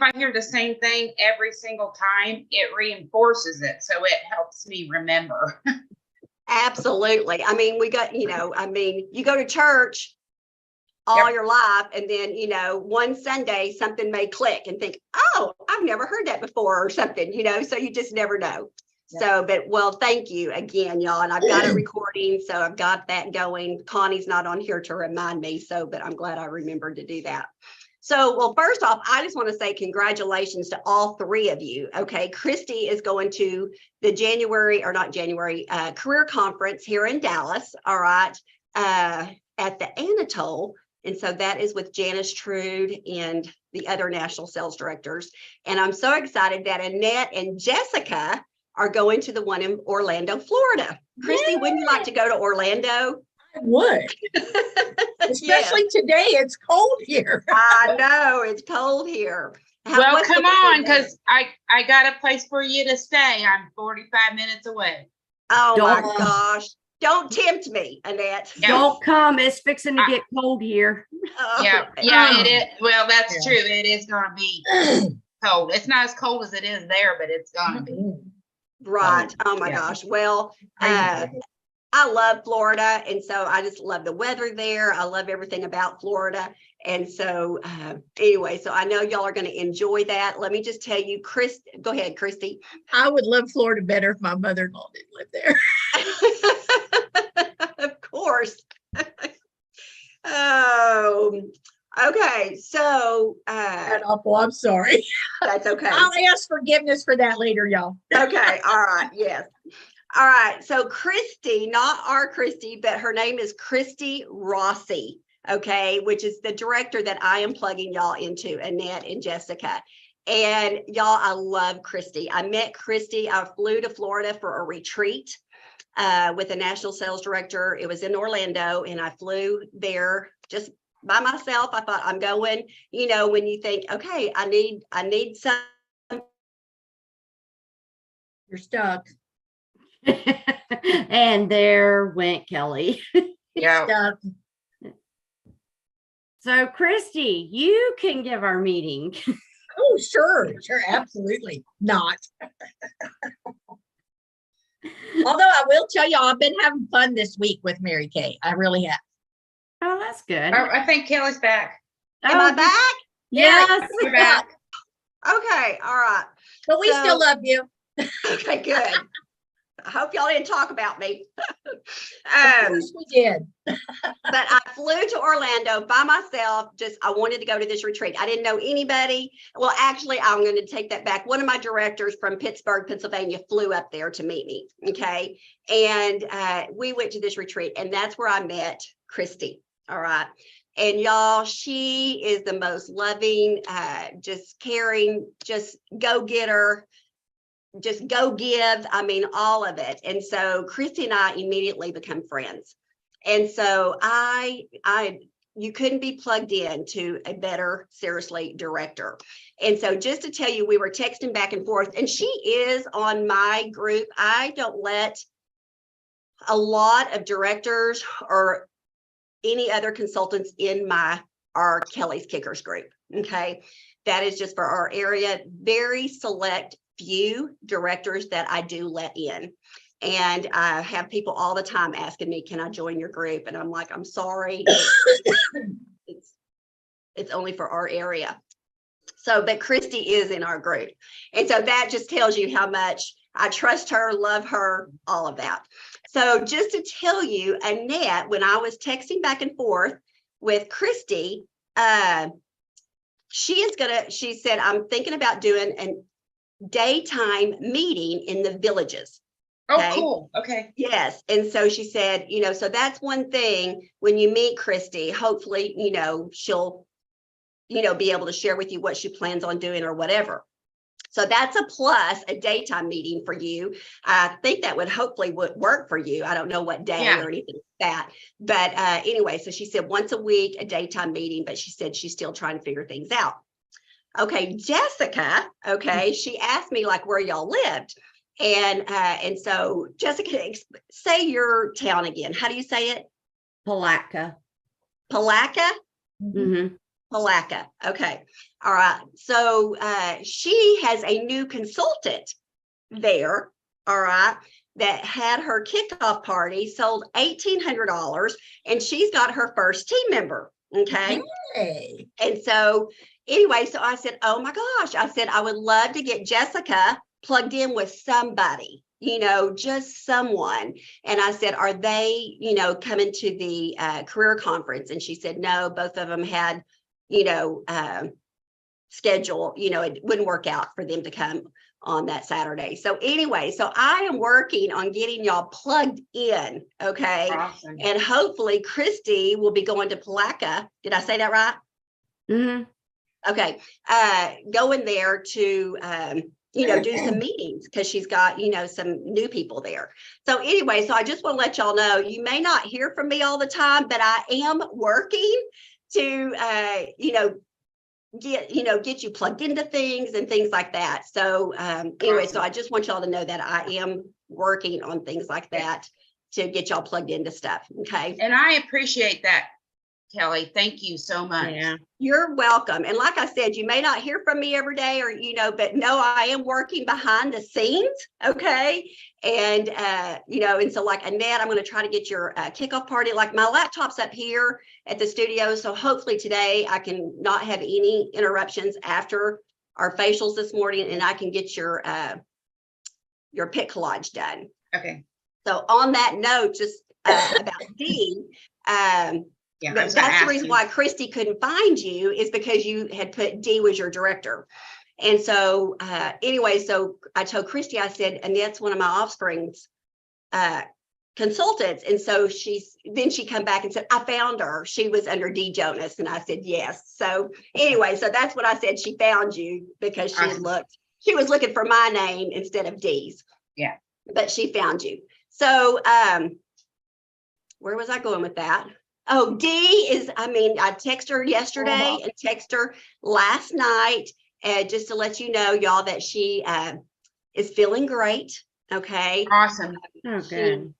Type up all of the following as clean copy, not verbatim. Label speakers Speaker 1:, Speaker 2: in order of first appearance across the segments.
Speaker 1: I hear the same thing every single time, it reinforces it. So it helps me remember.
Speaker 2: Absolutely. I mean, we got, you go to church all your life, and then, one Sunday something may click and think, oh, I've never heard that before or something, so you just never know. So, but thank you again, y'all. And I've got it recording, so I've got that going. Connie's not on here to remind me, but I'm glad I remembered to do that. So, first off, I just want to say congratulations to all three of you. Okay, Christy is going to the career conference here in Dallas. All right, at the Anatole. And so that is with Janice Trude and the other national sales directors. And I'm so excited that Annette and Jessica are going to the one in Orlando, Florida. Christy, wouldn't you like to go to Orlando?
Speaker 3: I would. Especially today, it's cold here.
Speaker 2: I know, it's cold here.
Speaker 1: Well, come on, because I got a place for you to stay. I'm 45 minutes away.
Speaker 2: Oh my gosh. Don't tempt me, Annette.
Speaker 4: Yeah. Don't come. It's fixing to get cold here.
Speaker 1: Yeah, it is. Well, that's true. It is going to be cold. It's not as cold as it is there, but it's going to be.
Speaker 2: Right. Oh my gosh. Well, I love Florida. And so I just love the weather there. I love everything about Florida. And so anyway, so I know y'all are going to enjoy that. Let me just tell you, go ahead, Christy.
Speaker 3: I would love Florida better if my mother-in-law didn't live there.
Speaker 2: Of course. Oh, okay. So
Speaker 3: awful. I'm sorry.
Speaker 2: That's okay.
Speaker 3: I'll ask forgiveness for that later, y'all.
Speaker 2: Okay. All right. Yes. All right. So Christy, not our Christy, but her name is Christy Rossi. Okay, which is the director that I am plugging y'all into, Annette and Jessica. And y'all, I love Christy. I met Christy. I flew to Florida for a retreat with a national sales director. It was in Orlando, and I flew there just by myself. I thought, I'm going, when you think, okay, I need some.
Speaker 3: You're stuck.
Speaker 4: And there went Kelly.
Speaker 1: Yeah.
Speaker 3: Stuck.
Speaker 4: So, Christy, you can give our meeting.
Speaker 3: Oh, sure, absolutely not. Although I will tell you, I've been having fun this week with Mary Kay. I really have.
Speaker 4: Oh, that's good.
Speaker 1: I think Kelly's back.
Speaker 2: Am I back?
Speaker 4: Yes.
Speaker 1: You're back.
Speaker 2: Okay. All right.
Speaker 3: But we still love you.
Speaker 2: Okay, good. I hope y'all didn't talk about me.
Speaker 3: Of course we did.
Speaker 2: But I flew to Orlando by myself. I wanted to go to this retreat. I didn't know anybody. Well, actually, I'm going to take that back. One of my directors from Pittsburgh, Pennsylvania, flew up there to meet me. Okay. And we went to this retreat, and that's where I met Christy. All right. And y'all, she is the most loving, just caring, just go-getter. Just go give, all of it. And so Christy and I immediately become friends. And so you couldn't be plugged in to a better, seriously, director. And so just to tell you, we were texting back and forth, and she is on my group. I don't let a lot of directors or any other consultants in our Kelly's Kickers group. Okay. That is just for our area, very select few directors that I do let in. And I have people all the time asking me, can I join your group? And I'm like, I'm sorry. It's only for our area. So, but Christy is in our group. And so that just tells you how much I trust her, love her, all of that. So just to tell you, Annette, when I was texting back and forth with Christy, she said, I'm thinking about doing an daytime meeting in the villages.
Speaker 1: Okay? Oh, cool. Okay.
Speaker 2: Yes. And so she said, so that's one thing when you meet Christy, hopefully, she'll, be able to share with you what she plans on doing or whatever. So that's a plus, a daytime meeting for you. I think that would work for you. I don't know what day or anything like that. But anyway, so she said once a week, a daytime meeting, but she said she's still trying to figure things out. Okay, Jessica, she asked me where y'all lived. And so Jessica, say your town again. How do you say it?
Speaker 4: Palatka.
Speaker 2: Palatka?
Speaker 4: Mm-hmm.
Speaker 2: Palaca. Okay. All right. So she has a new consultant there. All right. That had her kickoff party, sold $1,800, and she's got her first team member. Okay.
Speaker 3: Hey.
Speaker 2: And so anyway, so I said, oh my gosh, I said, I would love to get Jessica plugged in with somebody, just someone. And I said, are they, coming to the career conference? And she said, no, both of them had, schedule, it wouldn't work out for them to come on that Saturday. So anyway, so I am working on getting y'all plugged in. Okay.
Speaker 1: Awesome.
Speaker 2: And hopefully Christy will be going to Palaca. Did I say that right?
Speaker 4: Mhm.
Speaker 2: Okay. Going there to, do some meetings because she's got, some new people there. So anyway, so I just want to let y'all know, you may not hear from me all the time, but I am working to, get you plugged into things and things like that. So anyway, so I just want y'all to know that I am working on things like that to get y'all plugged into stuff. Okay.
Speaker 1: And I appreciate that, Kelly. Thank you so much.
Speaker 4: Yeah.
Speaker 2: You're welcome. And like I said, you may not hear from me every day or, but no, I am working behind the scenes. Okay. And, and so like Annette, I'm going to try to get your kickoff party. Like my laptop's up here at the studio. So hopefully today I can not have any interruptions after our facials this morning, and I can get your pit collage done.
Speaker 1: Okay.
Speaker 2: So on that note, just about Dee,
Speaker 1: Yeah,
Speaker 2: that's the reason why Christy couldn't find you, is because you had put Dee was your director. And so anyway, so I told Christy, I said, and that's one of my offspring's consultants. And so she come back and said, I found her. She was under Dee Jonas. And I said, yes. So anyway, so that's what I said. She found you because she was looking for my name instead of Dee's.
Speaker 1: Yeah.
Speaker 2: But she found you. So where was I going with that? Oh, Dee is, I texted her yesterday and texted her last night, just to let you know, y'all, that she is feeling great. Okay.
Speaker 1: Awesome.
Speaker 4: Oh, good.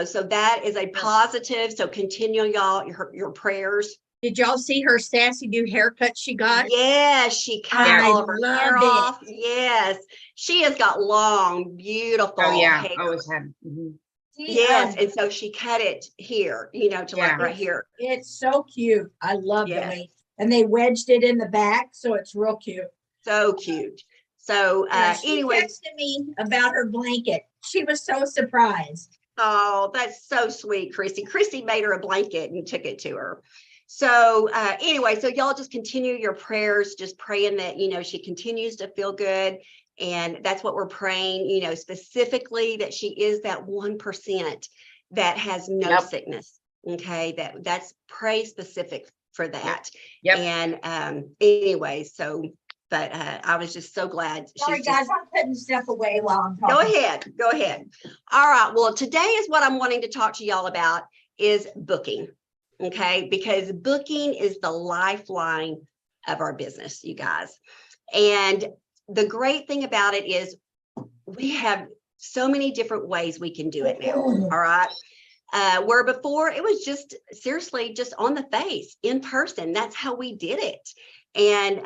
Speaker 2: So that is a positive. So continue, y'all, your prayers.
Speaker 3: Did y'all see her sassy new haircut she got?
Speaker 2: Yes, she cut
Speaker 3: I
Speaker 2: all of her
Speaker 3: love
Speaker 2: hair
Speaker 3: it.
Speaker 2: off. Yes, she has got long, beautiful hair.
Speaker 1: Always have. Mhm.
Speaker 2: Yes, and so she cut it here, to like right here.
Speaker 3: It's so cute. I love
Speaker 2: Yeah.
Speaker 3: the way, and they wedged it in the back, so it's real cute.
Speaker 2: So cute. So
Speaker 3: She
Speaker 2: anyway,
Speaker 3: texted me about her blanket. She was so surprised.
Speaker 2: oh, that's so sweet, Christy. Christy made her a blanket and took it to her. So anyway, so y'all just continue your prayers, just praying that, she continues to feel good. And that's what we're praying, specifically that she is that 1% that has no sickness. Okay. That's pray specific for that.
Speaker 1: Yep.
Speaker 2: And anyway, so, but I was just so glad.
Speaker 3: Sorry, guys, I'm putting stuff away while I'm talking.
Speaker 2: Go ahead. All right. Well, today is what I'm wanting to talk to y'all about is booking. Okay. Because booking is the lifeline of our business, you guys. And the great thing about it is we have so many different ways we can do it now. All right. Where before it was just seriously just on the face in person. That's how we did it. And,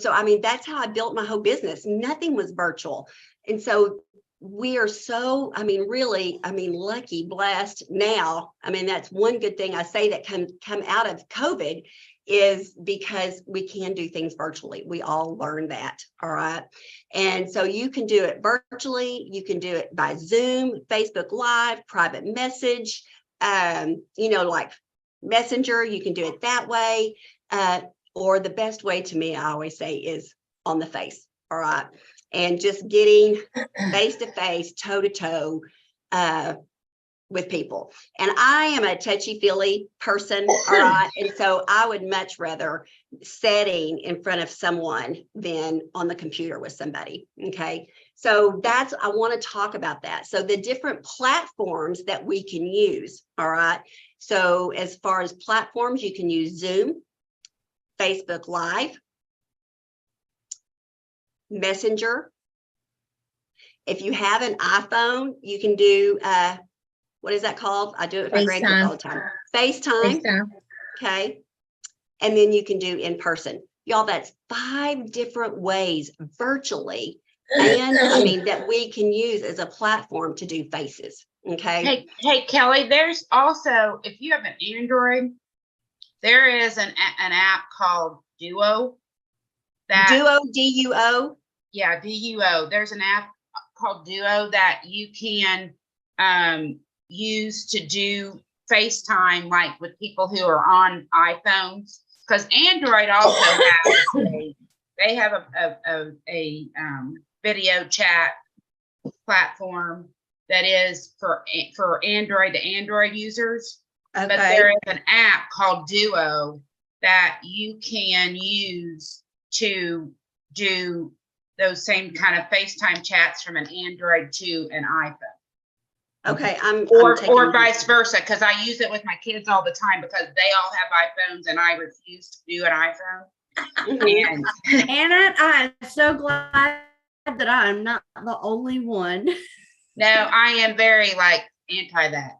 Speaker 2: so, that's how I built my whole business. Nothing was virtual. And so we are so, really, lucky, blessed now. That's one good thing I say that come out of COVID is because we can do things virtually. We all learned that. All right. And so you can do it virtually. You can do it by Zoom, Facebook Live, private message, like Messenger. You can do it that way. Or the best way to me, I always say, is on the face. All right. And just getting face to face, toe to toe, with people. And I am a touchy-feely person, all right? And so I would much rather sitting in front of someone than on the computer with somebody, okay? So I want to talk about that. So the different platforms that we can use, all right? So as far as platforms, you can use Zoom, Facebook Live, Messenger. If you have an iPhone, you can do, what is that called? I do it with my grandkids all the time. FaceTime. Okay. and then you can do in person. Y'all, that's 5 different ways virtually. And I mean, that we can use as a platform to do faces. Okay.
Speaker 1: Hey, Kelly, there's also, if you have an Android, there is an app called Duo.
Speaker 2: Duo, D-U-O.
Speaker 1: Yeah, Duo. There's an app called Duo that you can use to do FaceTime, like with people who are on iPhones, because Android also has they have a video chat platform that is for Android to Android users.
Speaker 2: Okay.
Speaker 1: But there is an app called Duo that you can use to do those same kind of FaceTime chats from an Android to an iPhone.
Speaker 2: Okay,
Speaker 1: or vice versa, because I use it with my kids all the time because they all have iPhones and I refuse to do an iPhone.
Speaker 4: And I'm so glad that I'm not the only one.
Speaker 1: No, I am very anti that.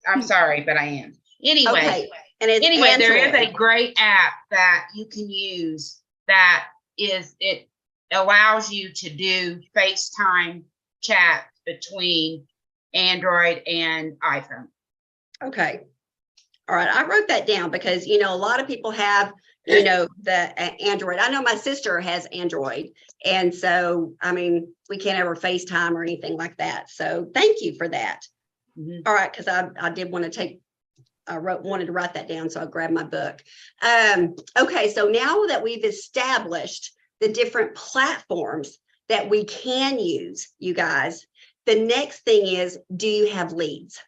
Speaker 1: I'm sorry, but I am. Anyway,
Speaker 2: okay. And it's
Speaker 1: anyway,
Speaker 2: Android.
Speaker 1: there is a great app that you can use that it allows you to do FaceTime chat between Android and iPhone.
Speaker 2: Okay. All right. I wrote that down because, a lot of people have, the Android. I know my sister has Android. And so, I mean, we can't ever FaceTime or anything like that. So thank you for that.
Speaker 1: Mhm.
Speaker 2: All right. Because I did want to wanted to write that down. So I grabbed my book. Okay. So now that we've established the different platforms that we can use, you guys, the next thing is, do you have leads?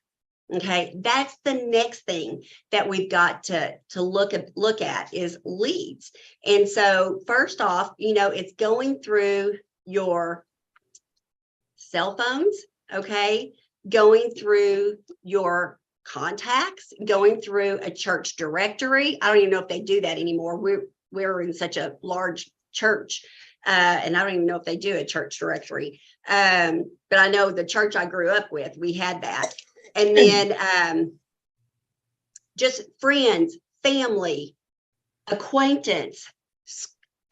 Speaker 2: Okay, that's the next thing that we've got to look at is leads. And so first off, it's going through your cell phones, okay, going through your contacts, going through a church directory. I don't even know if they do that anymore. We're in such a large church, and I don't even know if they do a church directory. But I know the church I grew up with, we had that. And then just friends, family, acquaintance,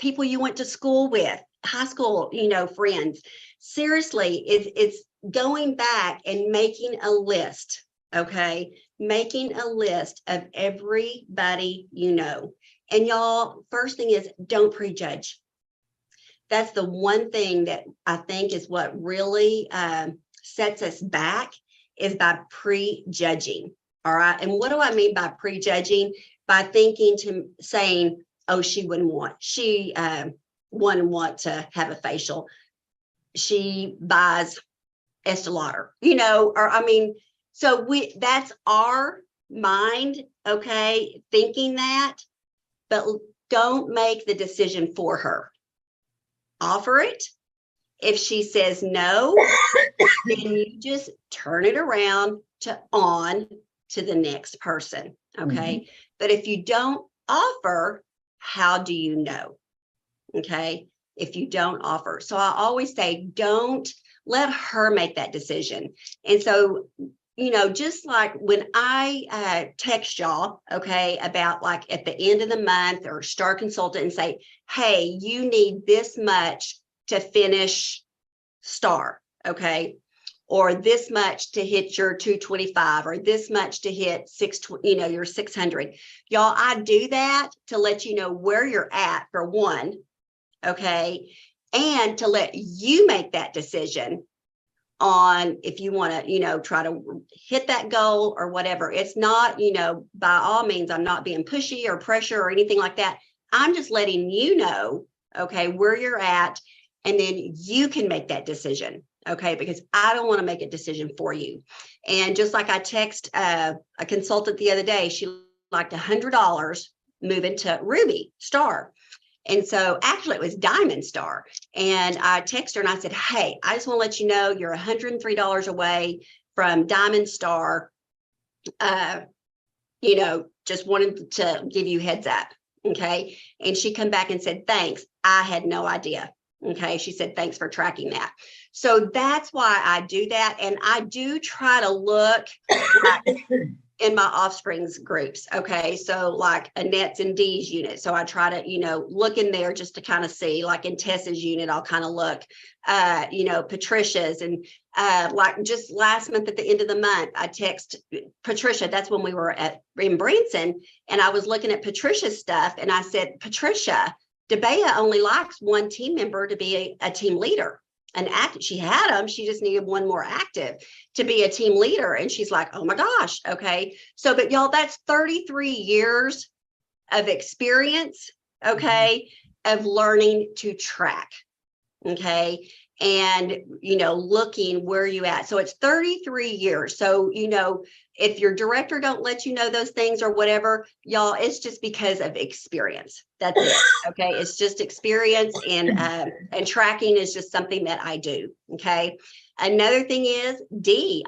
Speaker 2: people you went to school with, high school, friends. Seriously, it's going back and making a list, okay? Making a list of everybody you know. And y'all, first thing is don't prejudge. That's the one thing that I think is what really sets us back is by prejudging. All right. And what do I mean by prejudging? By saying, oh, she wouldn't want to have a facial. She buys Estee Lauder, so that's our mind, okay, thinking that, but don't make the decision for her. Offer it. If she says no, then you just turn it around on to the next person. Okay. Mm-hmm. But if you don't offer, how do you know? Okay. If you don't offer. So I always say, don't let her make that decision. And so, just like when I text y'all, okay, about like at the end of the month or Star Consultant and say, hey, you need this much to finish Star, okay, or this much to hit your 225, or this much to hit your 600. Y'all, I do that to let you know where you're at for one, okay, and to let you make that decision on if you want to, try to hit that goal or whatever. It's not, by all means, I'm not being pushy or pressure or anything like that. I'm just letting you know, okay, where you're at. And then you can make that decision, okay? Because I don't want to make a decision for you. And just like I text a consultant the other day, she liked $100 moving to Ruby Star. And so actually it was Diamond Star. And I texted her and I said, hey, I just want to let you know you're $103 away from Diamond Star. Just wanted to give you heads up, okay? And she come back and said, thanks. I had no idea. Okay, she said, thanks for tracking that. So that's why I do that. And I do try to look like in my offspring's groups. Okay. So like Annette's and Dee's unit. So I try to, look in there just to kind of see, like in Tessa's unit, I'll kind of look, Patricia's, and like just last month at the end of the month, I text Patricia. That's when we were in Branson, and I was looking at Patricia's stuff, and I said, Patricia, DeBea only likes one team member to be a team leader. And she had them, she just needed one more active to be a team leader. And she's like, oh my gosh. Okay. So, but y'all, that's 33 years of experience, okay, of learning to track. Okay. And, looking where you at. So it's 33 years. So, if your director don't let you know those things or whatever, y'all, it's just because of experience. That's it. Okay. It's just experience, and tracking is just something that I do. Okay. Another thing is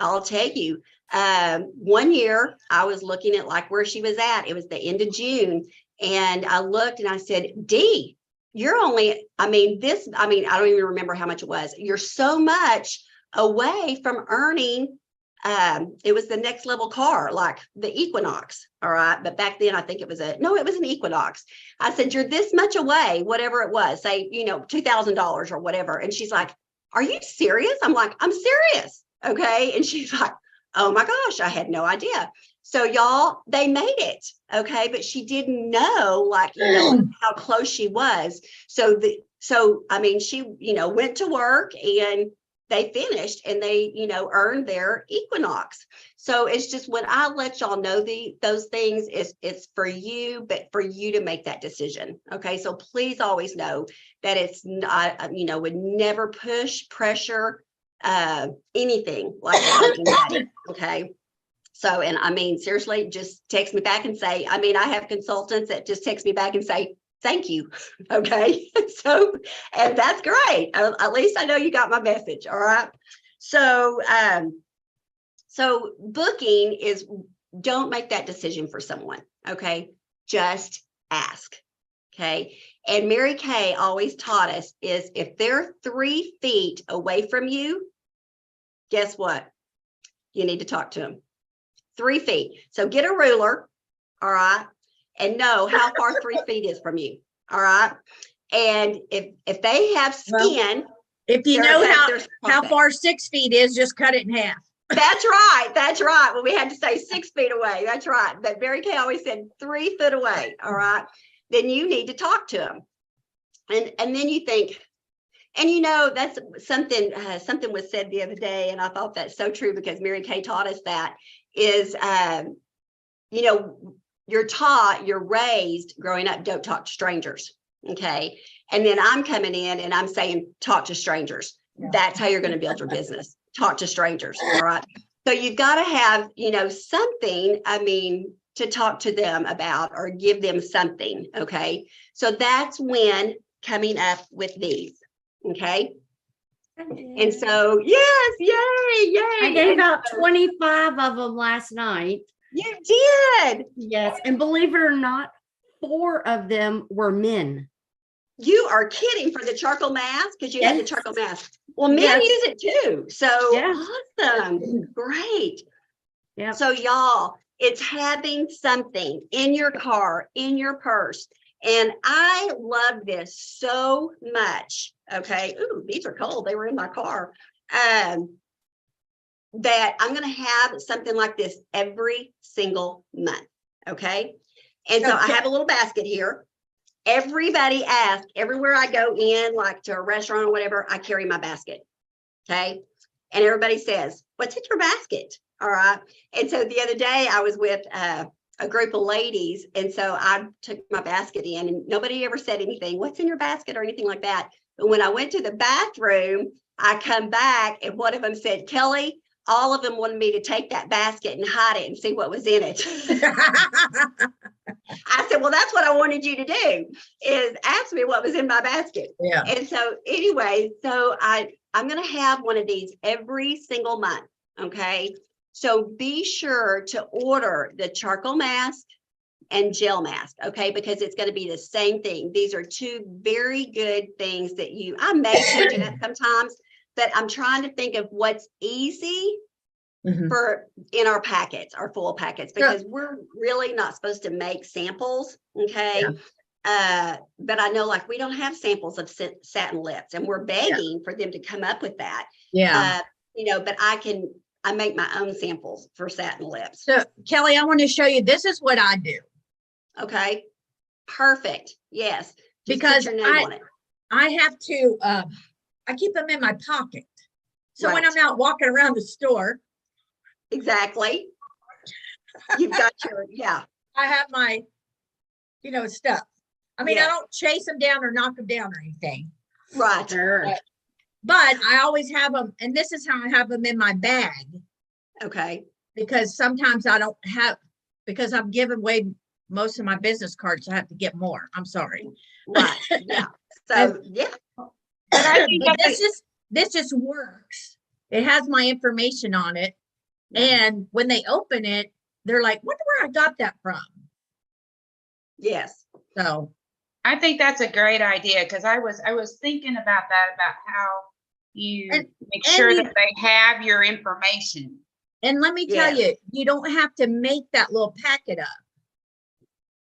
Speaker 2: I'll tell you, 1 year I was looking at like where she was at. It was the end of June. And I looked and I said, D, you're only, I don't even remember how much it was. You're so much away from earning. It was the next level car, like the Equinox. All right. But back then I think it was an Equinox. I said, you're this much away, whatever it was, say, $2,000 or whatever. And she's like, are you serious? I'm like, I'm serious. Okay. And she's like, oh my gosh, I had no idea. So y'all, they made it. Okay. But she didn't know, like, how close she was. She, went to work and they finished, and they, earned their Equinox. So it's just, when I let y'all know those things, it's for you, but for you to make that decision. Okay. So please always know that it's not, would never push, pressure, anything like that. Okay. So, and seriously, just text me back and say, I have consultants that just text me back and say, thank you. Okay. So, and that's great. At least I know you got my message. All right. So, so booking is, don't make that decision for someone. Okay. Just ask. Okay. And Mary Kay always taught us is, if they're 3 feet away from you, guess what? You need to talk to them. 3 feet. So get a ruler. All right. And know how far 3 feet is from you. All right. And if they have skin,
Speaker 3: if you know how far 6 feet is, just cut it in half.
Speaker 2: That's right. That's right. Well, we had to say 6 feet away. That's right. But Mary Kay always said 3 foot away. All right. Then you need to talk to them. And then you think, and that's something was said the other day. And I thought that's so true, because Mary Kay taught us that is, you're raised growing up, don't talk to strangers. Okay. And then I'm coming in and I'm saying, talk to strangers. Yeah. That's how you're going to build your business. Talk to strangers. All right. So you've got to have, something, to talk to them about, or give them something. Okay. So that's when coming up with these. Okay. And so, yes, yay.
Speaker 4: I gave out 25 of them last night.
Speaker 2: You did.
Speaker 4: Yes. And believe it or not, 4 of them were men.
Speaker 2: You are kidding, for the charcoal mask, because you had the charcoal mask. Well, men use it too. So awesome. Great. Yeah. So y'all, it's having something in your car, in your purse. And I love this so much. Okay. Ooh, these are cold. They were in my car. That I'm going to have something like this every single month. Okay. And so I have a little basket here. Everybody asks, everywhere I go in, like to a restaurant or whatever, I carry my basket. Okay. And everybody says, what's in your basket? All right. And so the other day I was with a group of ladies. And so I took my basket in, and nobody ever said anything, what's in your basket or anything like that. But when I went to the bathroom, I come back and one of them said, Kelly, all of them wanted me to take that basket and hide it and see what was in it. I said, well, that's what I wanted you to do, is ask me what was in my basket. Yeah. And so anyway, so I'm going to have one of these every single month. Okay. So be sure to order the charcoal mask and gel mask. Okay. Because it's going to be the same thing. These are 2 very good things that I may change it up sometimes, but I'm trying to think of what's easy
Speaker 3: Mhm.
Speaker 2: for in our packets, our full packets, because we're really not supposed to make samples. Okay. But I know like we don't have samples of satin lips, and we're begging for them to come up with that.
Speaker 3: Yeah.
Speaker 2: But I make my own samples for satin lips.
Speaker 3: So Kelly, I want to show you, this is what I do.
Speaker 2: Okay. Perfect. Yes. Just put
Speaker 3: Because
Speaker 2: your name on it.
Speaker 3: I have to, I keep them in my pocket. So when
Speaker 2: Right.
Speaker 3: I'm not walking around the store,
Speaker 2: Exactly. You've got your, yeah.
Speaker 3: I have my, stuff. I mean, I
Speaker 2: Yes.
Speaker 3: don't chase them down or knock them down or anything,
Speaker 2: Right.
Speaker 4: Sure.
Speaker 3: but I always have them. And this is how I have them in my bag,
Speaker 2: Okay.
Speaker 3: because sometimes I don't have, because I'm giving away most of my business cards. I have to get more. I'm sorry.
Speaker 2: Right. Yeah. So, yeah.
Speaker 1: But I think
Speaker 3: But
Speaker 1: that's
Speaker 3: this just works. It has my information on it.
Speaker 2: Yeah.
Speaker 3: And when they open it, they're like, wonder where I got that from.
Speaker 2: Yes.
Speaker 3: So
Speaker 1: I think that's a great idea, because I was thinking about that, about how you
Speaker 3: And-
Speaker 1: make
Speaker 3: and
Speaker 1: sure
Speaker 3: you-
Speaker 1: that they have your information.
Speaker 3: And let me tell
Speaker 2: Yes.
Speaker 3: you, you don't have to make that little packet up.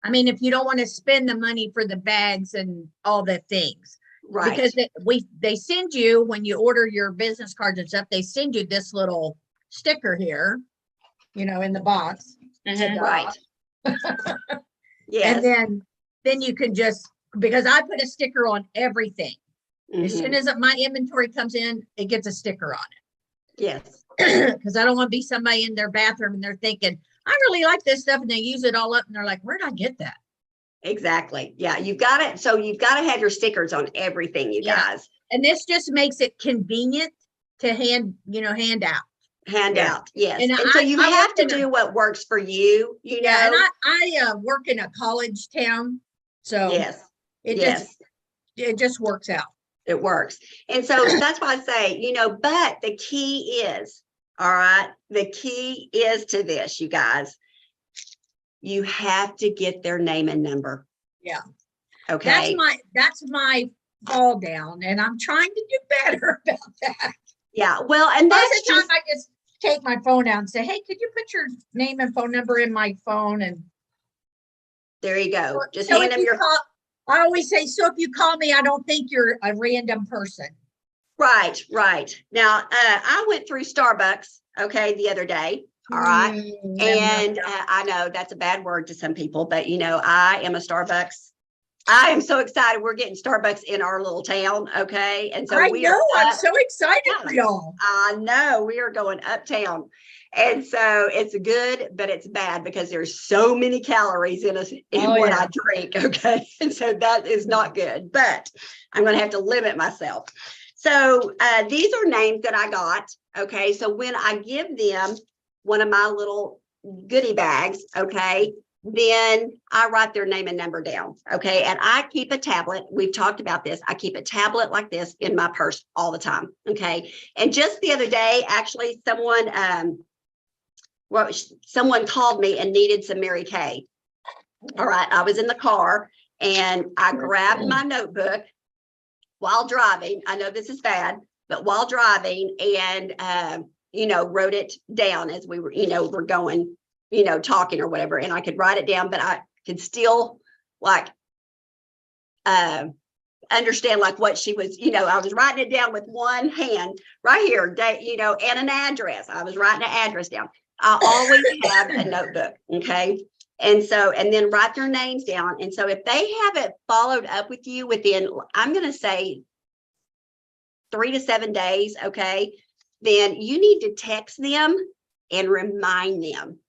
Speaker 3: I mean, if you don't want to spend the money for the bags and all the things,
Speaker 2: Right.
Speaker 3: because they send you, when you order your business cards and stuff, they send you this little sticker here, in the box.
Speaker 1: Mhm.
Speaker 2: Right.
Speaker 3: And
Speaker 2: Yes.
Speaker 3: then you can just, because I put a sticker on everything. As
Speaker 2: Mhm.
Speaker 3: soon as my inventory comes in, it gets a sticker on
Speaker 2: Yes.
Speaker 3: it. Because I don't want to be somebody in their bathroom and they're thinking, I really like this stuff, and they use it all up and they're like, where'd I get that?
Speaker 2: Exactly. Yeah. You've got it. So you've got to have your stickers on everything, you
Speaker 3: Yeah.
Speaker 2: guys.
Speaker 3: And this just makes it convenient to hand out.
Speaker 2: Hand
Speaker 1: Yeah.
Speaker 2: out. Yes.
Speaker 3: And
Speaker 2: And so you
Speaker 3: I
Speaker 2: have
Speaker 3: work
Speaker 2: to
Speaker 3: in a-
Speaker 2: do what works for you,
Speaker 3: Yeah, and I work in a college town, so
Speaker 2: Yes.
Speaker 3: it
Speaker 2: Yes.
Speaker 3: just works out.
Speaker 2: It works. And so that's why I say, but the key is, all right, the key is to this, you guys. You have to get their name and number.
Speaker 3: Yeah.
Speaker 2: Okay.
Speaker 3: That's my fall down, and I'm trying to do better about that.
Speaker 2: Yeah. Well, and
Speaker 3: Most
Speaker 2: that's
Speaker 3: of the time
Speaker 2: just,
Speaker 3: I just take my phone out and say, hey, could you put your name and phone number in my phone? And
Speaker 2: there you go. Just
Speaker 3: so
Speaker 2: hand
Speaker 3: if
Speaker 2: them
Speaker 3: you
Speaker 2: your,
Speaker 3: call, I always say, so if you call me, I don't think you're a random person.
Speaker 2: right, right. Now, I went through Starbucks, okay, the other day. All right. And I know that's a bad word to some people, but I am a Starbucks. I am so excited. We're getting Starbucks in our little town. Okay. And so
Speaker 3: I
Speaker 2: we
Speaker 3: know,
Speaker 2: are
Speaker 3: I'm
Speaker 2: up-
Speaker 3: so excited for
Speaker 2: Yeah.
Speaker 3: y'all.
Speaker 2: I know we are going uptown. And so it's good, but it's bad because there's so many calories in what
Speaker 3: yeah.
Speaker 2: I drink. Okay. And so that is not good, but I'm going to have to limit myself. So these are names that I got. Okay. So when I give them one of my little goodie bags, okay, then I write their name and number down. Okay. And I keep a tablet. We've talked about this. I keep a tablet like this in my purse all the time. Okay. And just the other day, actually, someone called me and needed some Mary Kay. All right. I was in the car and I grabbed my notebook while driving. I know this is bad, but while driving and, wrote it down as we were, we're going, talking or whatever. And I could write it down, but I could still understand what she was, I was writing it down with one hand right here, and an address. I was writing an address down. I always have a notebook. Okay. And so, and then write their names down. And so if they haven't followed up with you within, I'm going to say 3 to 7 days. Okay. Then you need to text them and remind them,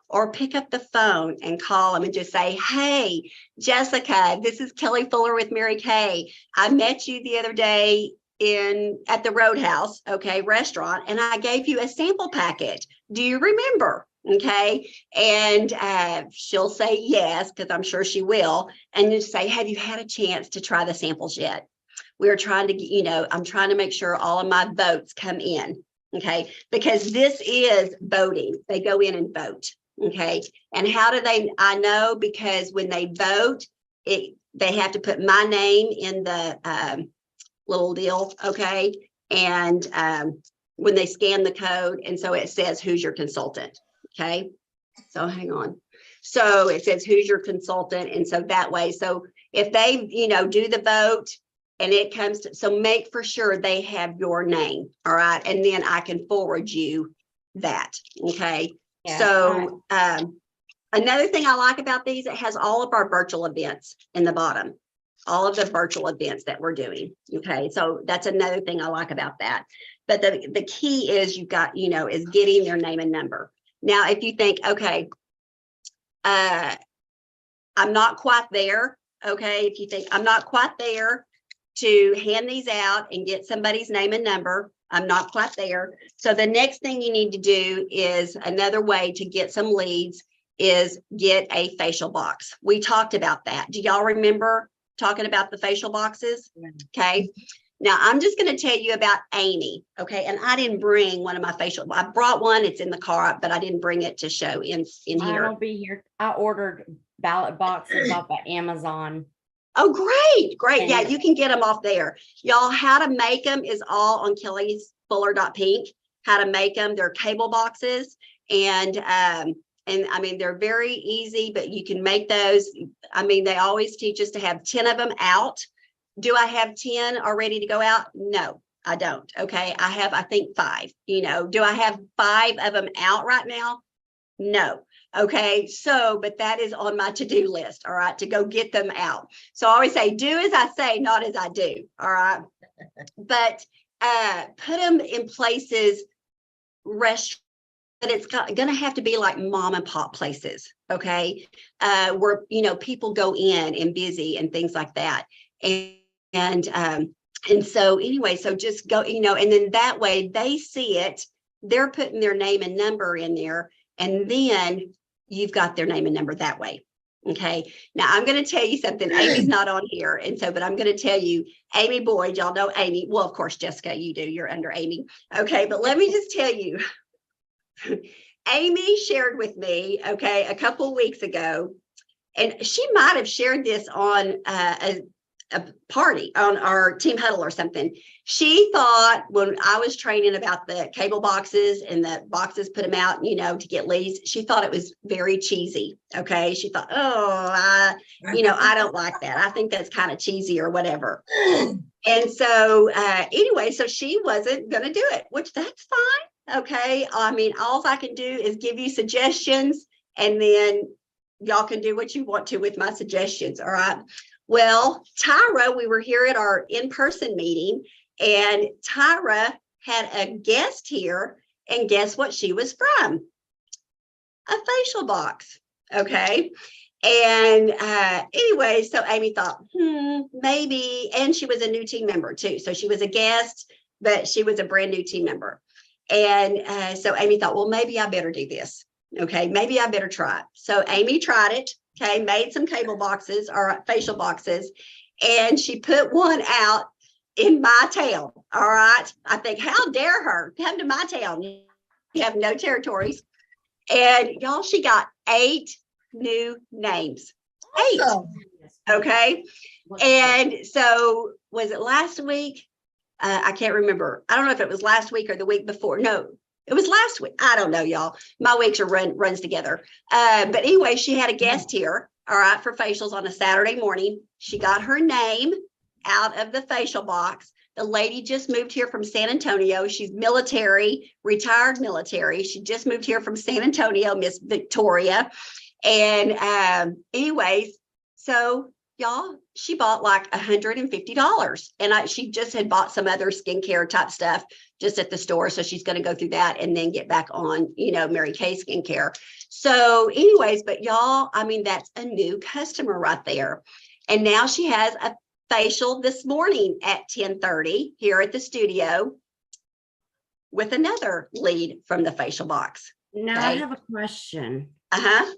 Speaker 2: or pick up the phone and call them and just say, hey, Jessica, this is Kelly Fuller with Mary Kay. I met you the other day at the Roadhouse, okay, restaurant, and I gave you a sample packet. Do you remember? Okay. And she'll say yes, because I'm sure she will. And you say, have you had a chance to try the samples yet? We're trying to, I'm trying to make sure all of my votes come in. Okay. Because this is voting. They go in and vote. Okay. And how do I know? Because when they vote, they have to put my name in the little deal. Okay. And when they scan the code. And so it says, who's your consultant? Okay. So hang on. So it says, who's your consultant? And so that way, so if they, do the vote and it comes to, so make for sure they have your name. All right. And then I can forward you that. Okay.
Speaker 4: Yeah,
Speaker 2: So, another thing I like about these, it has all of our virtual events in the bottom, all of the virtual events that we're doing. Okay. So that's another thing I like about that. But the key is you've got, is getting their name and number. Now, if you think, okay, I'm not quite there. Okay. If you think I'm not quite there to hand these out and get somebody's name and number, I'm not quite there. So the next thing you need to do is another way to get some leads is get a facial box. We talked about that. Do y'all remember talking about the facial boxes? Okay. Now I'm just going to tell you about Amy. Okay. And I didn't bring one of my facial, I brought one, it's in the car, but I didn't bring it to show in
Speaker 5: I
Speaker 2: here.
Speaker 5: will be here. I ordered ballot boxes off of Amazon.
Speaker 2: Oh, great. Great. Yeah,
Speaker 5: And-
Speaker 2: you can get them off there. Y'all, how to make them is all on kellysfuller.pink. How to make them. They're cable boxes. And I mean, they're very easy, but you can make those. I mean, they always teach us to have 10 of them out. Do I have 10 are ready to go out? No, I don't. Okay. I have, I think 5, do I have 5 of them out right now? No. Okay. So, but that is on my to-do list. All right. To go get them out. So I always say, do as I say, not as I do. All right. But put them in places, restaurants, but it's going to have to be like mom and pop places. Okay. Where, people go in and busy and things like that. And so anyway, so just go, and then that way they see it, they're putting their name and number in there, and then you've got their name and number that way. Okay. Now I'm going to tell you something. Amy's not on here. And so, but I'm going to tell you, Amy Boyd, y'all know Amy. Well, of course, Jessica, you do, you're under Amy. Okay. But let me just tell you, Amy shared with me, okay, a couple of weeks ago, and she might have shared this on a party on our team huddle or something. She thought when I was training about the cable boxes and the boxes, put them out, to get leads, she thought it was very cheesy. Okay. She thought, I don't like that. I think that's kind of cheesy or whatever. And so anyway, so she wasn't going to do it, which that's fine. Okay. I mean, all I can do is give you suggestions, and then y'all can do what you want to with my suggestions. All right. Well, Tyra, we were here at our in-person meeting, and Tyra had a guest here, and guess what she was from? A facial box. Okay. And anyway, so Amy thought, maybe, and she was a new team member too. So she was a guest, but she was a brand new team member. And so Amy thought, well, maybe I better do this. Okay, maybe I better try it. So Amy tried it. Okay, made some cable boxes or facial boxes, and she put one out in my town. All right. I think, how dare her come to my town? You have no territories. And y'all, she got 8 new names. 8.
Speaker 3: So,
Speaker 2: Okay. And so was it last week? I can't remember. I don't know if it was last week or the week before. No, it was last week. I don't know, y'all. My weeks are runs together. But anyway, she had a guest here, all right, for facials on a Saturday morning. She got her name out of the facial box. The lady just moved here from San Antonio. She's military, retired military. She just moved here from San Antonio, Miss Victoria. And anyways, so y'all, she bought like $150, and she just had bought some other skincare type stuff just at the store. So she's going to go through that and then get back on, Mary Kay skincare. So anyways, but y'all, I mean, that's a new customer right there. And now she has a facial this morning at 10:30 here at the studio with another lead from the facial box.
Speaker 5: Now I
Speaker 2: Okay.
Speaker 5: have a question.
Speaker 2: Uh-huh.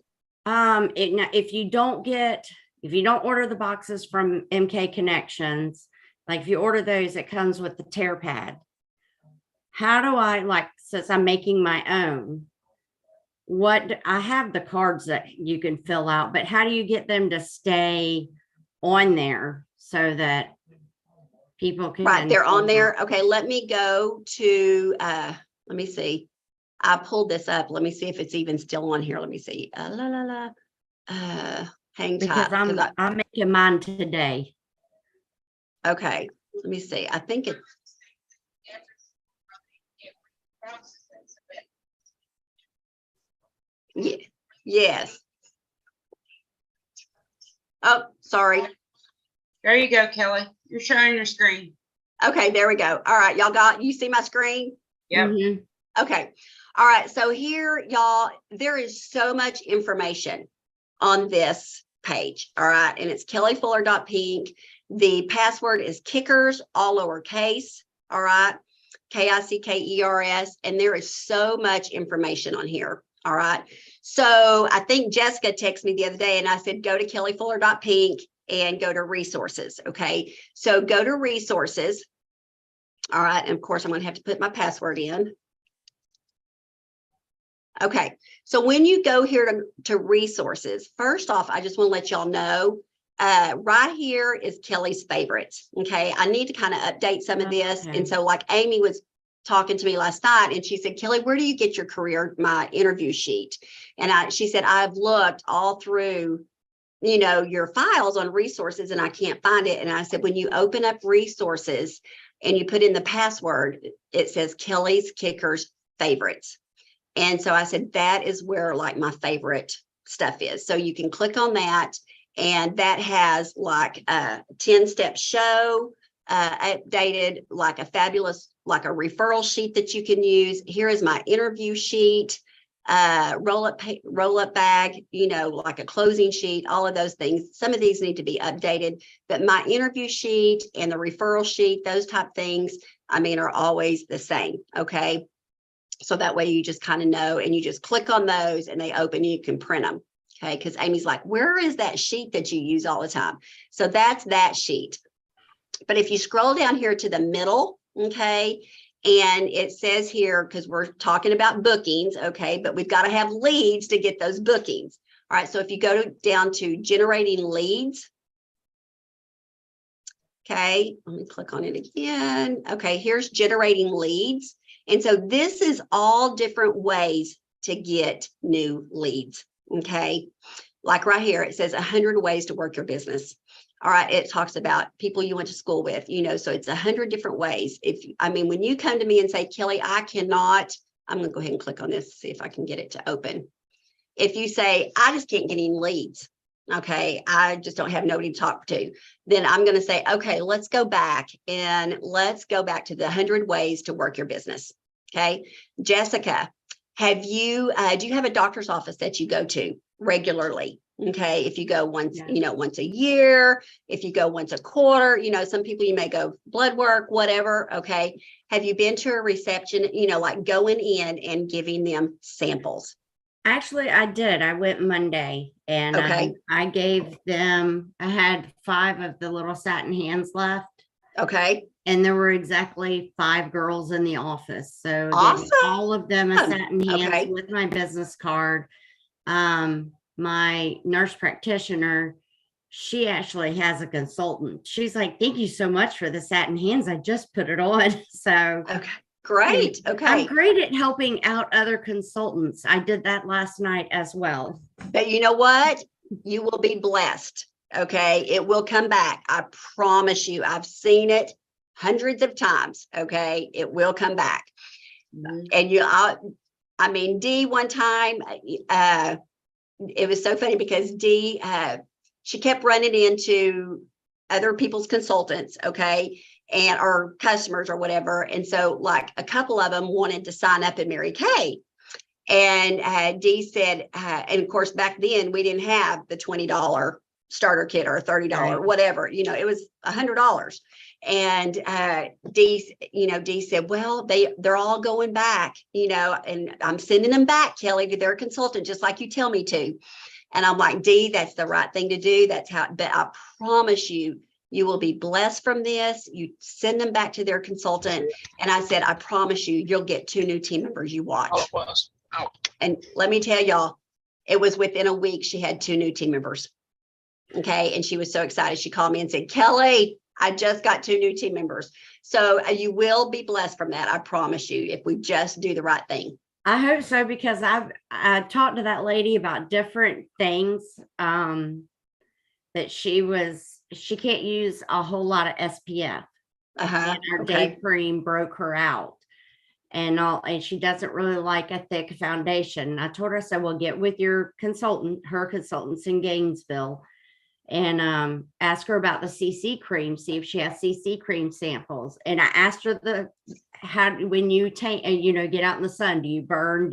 Speaker 5: If you don't order the boxes from MK Connections, like if you order those, it comes with the tear pad. How do I, since I'm making my own, I have the cards that you can fill out, but how do you get them to stay on there so that people can.
Speaker 2: Right, they're on there. Okay, let me go to, let me see. I pulled this up. Let me see if it's even still on here. Let me see. Hang
Speaker 5: Because
Speaker 2: tight.
Speaker 5: I'm making mine today.
Speaker 2: Okay, let me see. I think it's. Yeah, yes. Oh, sorry.
Speaker 1: There you go, Kelly. You're showing your screen.
Speaker 2: Okay, there we go. All right, you see my screen?
Speaker 1: Yep.
Speaker 5: Mhm.
Speaker 2: Okay. All right. So here, y'all, there is so much information on this page. All right. And it's kellyfuller.pink. The password is kickers, all lowercase. All right. KICKERS. And there is so much information on here. All right. So I think Jessica texted me the other day and I said, go to kellyfuller.pink and go to resources. Okay. So go to resources. All right. And of course, I'm going to have to put my password in. Okay, so when you go here to resources, first off, I just want to let y'all know, right here is Kelly's favorites. Okay, I need to kind of update some of this.
Speaker 5: Okay.
Speaker 2: And so like Amy was talking to me last night and she said, Kelly, where do you get my interview sheet? And she said, I've looked all through, your files on resources and I can't find it. And I said, when you open up resources and you put in the password, it says Kelly's Kickers favorites. And so I said, that is where like my favorite stuff is. So you can click on that and that has like a 10-step show, updated, like a fabulous, like a referral sheet that you can use. Here is my interview sheet, roll up bag, like a closing sheet, all of those things. Some of these need to be updated, but my interview sheet and the referral sheet, those type things, are always the same. Okay. So that way you just kind of know and you just click on those and they open, you can print them. Okay. Because Amy's like, where is that sheet that you use all the time? So that's that sheet. But if you scroll down here to the middle, okay, and it says here, because we're talking about bookings, okay, but we've got to have leads to get those bookings. All right. So if you go down to generating leads, okay, let me click on it again. Okay, here's generating leads. And so this is all different ways to get new leads. Okay. Like right here, it says 100 ways to work your business. All right. It talks about people you went to school with, so it's 100 different ways. When you come to me and say, Kelly, I'm going to go ahead and click on this, see if I can get it to open. If you say, I just can't get any leads. Okay. I just don't have nobody to talk to. Then I'm going to say, okay, let's go back to the 100 ways to work your business. Okay. Jessica, do you have a doctor's office that you go to regularly? Okay. If you go once, once a year, if you go once a quarter, some people you may go blood work, whatever. Okay. Have you been to a reception, like going in and giving them samples?
Speaker 5: Actually, I did. I went Monday and
Speaker 2: Okay.
Speaker 5: I gave them, I had 5 of the little satin hands left.
Speaker 2: Okay.
Speaker 5: And there were exactly 5 girls in the office. So
Speaker 2: Awesome.
Speaker 5: all of them a satin hands
Speaker 2: Okay.
Speaker 5: with my business card. My nurse practitioner, she actually has a consultant. She's like, thank you so much for the satin hands. I just put it on. So
Speaker 2: Okay. Great. Okay.
Speaker 5: I'm great at helping out other consultants. I did that last night as well.
Speaker 2: But you know what? You will be blessed. Okay. It will come back. I promise you. I've seen it hundreds of times. Okay. It will come back. And Dee one time, it was so funny because Dee, she kept running into other people's consultants. Okay. Or customers or whatever. And so like a couple of them wanted to sign up in Mary Kay. And Dee said, and of course, back then we didn't have the $20 starter kit or $30,
Speaker 5: Right.
Speaker 2: whatever, it was $100. And Dee said, well, they're all going back, and I'm sending them back, Kelly, to their consultant, just like you tell me to. And I'm like, Dee, that's the right thing to do. That's how, but I promise you, you will be blessed from this. You send them back to their consultant. And I said, I promise you, you'll get 2 new team members. You watch. And let me tell y'all, it was within a week, she had 2 new team members. Okay. And she was so excited. She called me and said, Kelly, I just got 2 new team members. So you will be blessed from that. I promise you, if we just do the right thing.
Speaker 5: I hope so, because I talked to that lady about different things that she can't use a whole lot of SPF.
Speaker 2: Uh-huh.
Speaker 5: And our
Speaker 2: Okay.
Speaker 5: day cream broke her out. And she doesn't really like a thick foundation. I told her, I said, well, get with your consultant, her consultants in Gainesville, and ask her about the CC cream, see if she has CC cream samples. And I asked her when you take, get out in the sun, do you burn?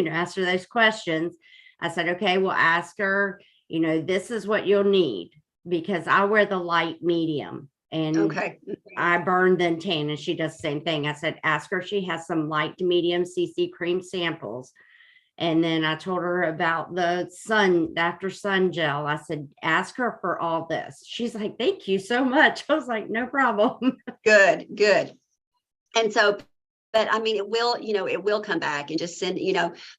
Speaker 5: Ask her those questions. I said, okay, well, ask her, this is what you'll need, because I wear the light medium. And
Speaker 2: Okay.
Speaker 5: I burn then tan, and she does the same thing. I said, ask her if she has some light to medium CC cream samples. And then I told her about the after sun gel. I said, ask her for all this. She's like, thank you so much. I was like, no problem.
Speaker 2: Good, good. And so, but I mean, it will come back and just send,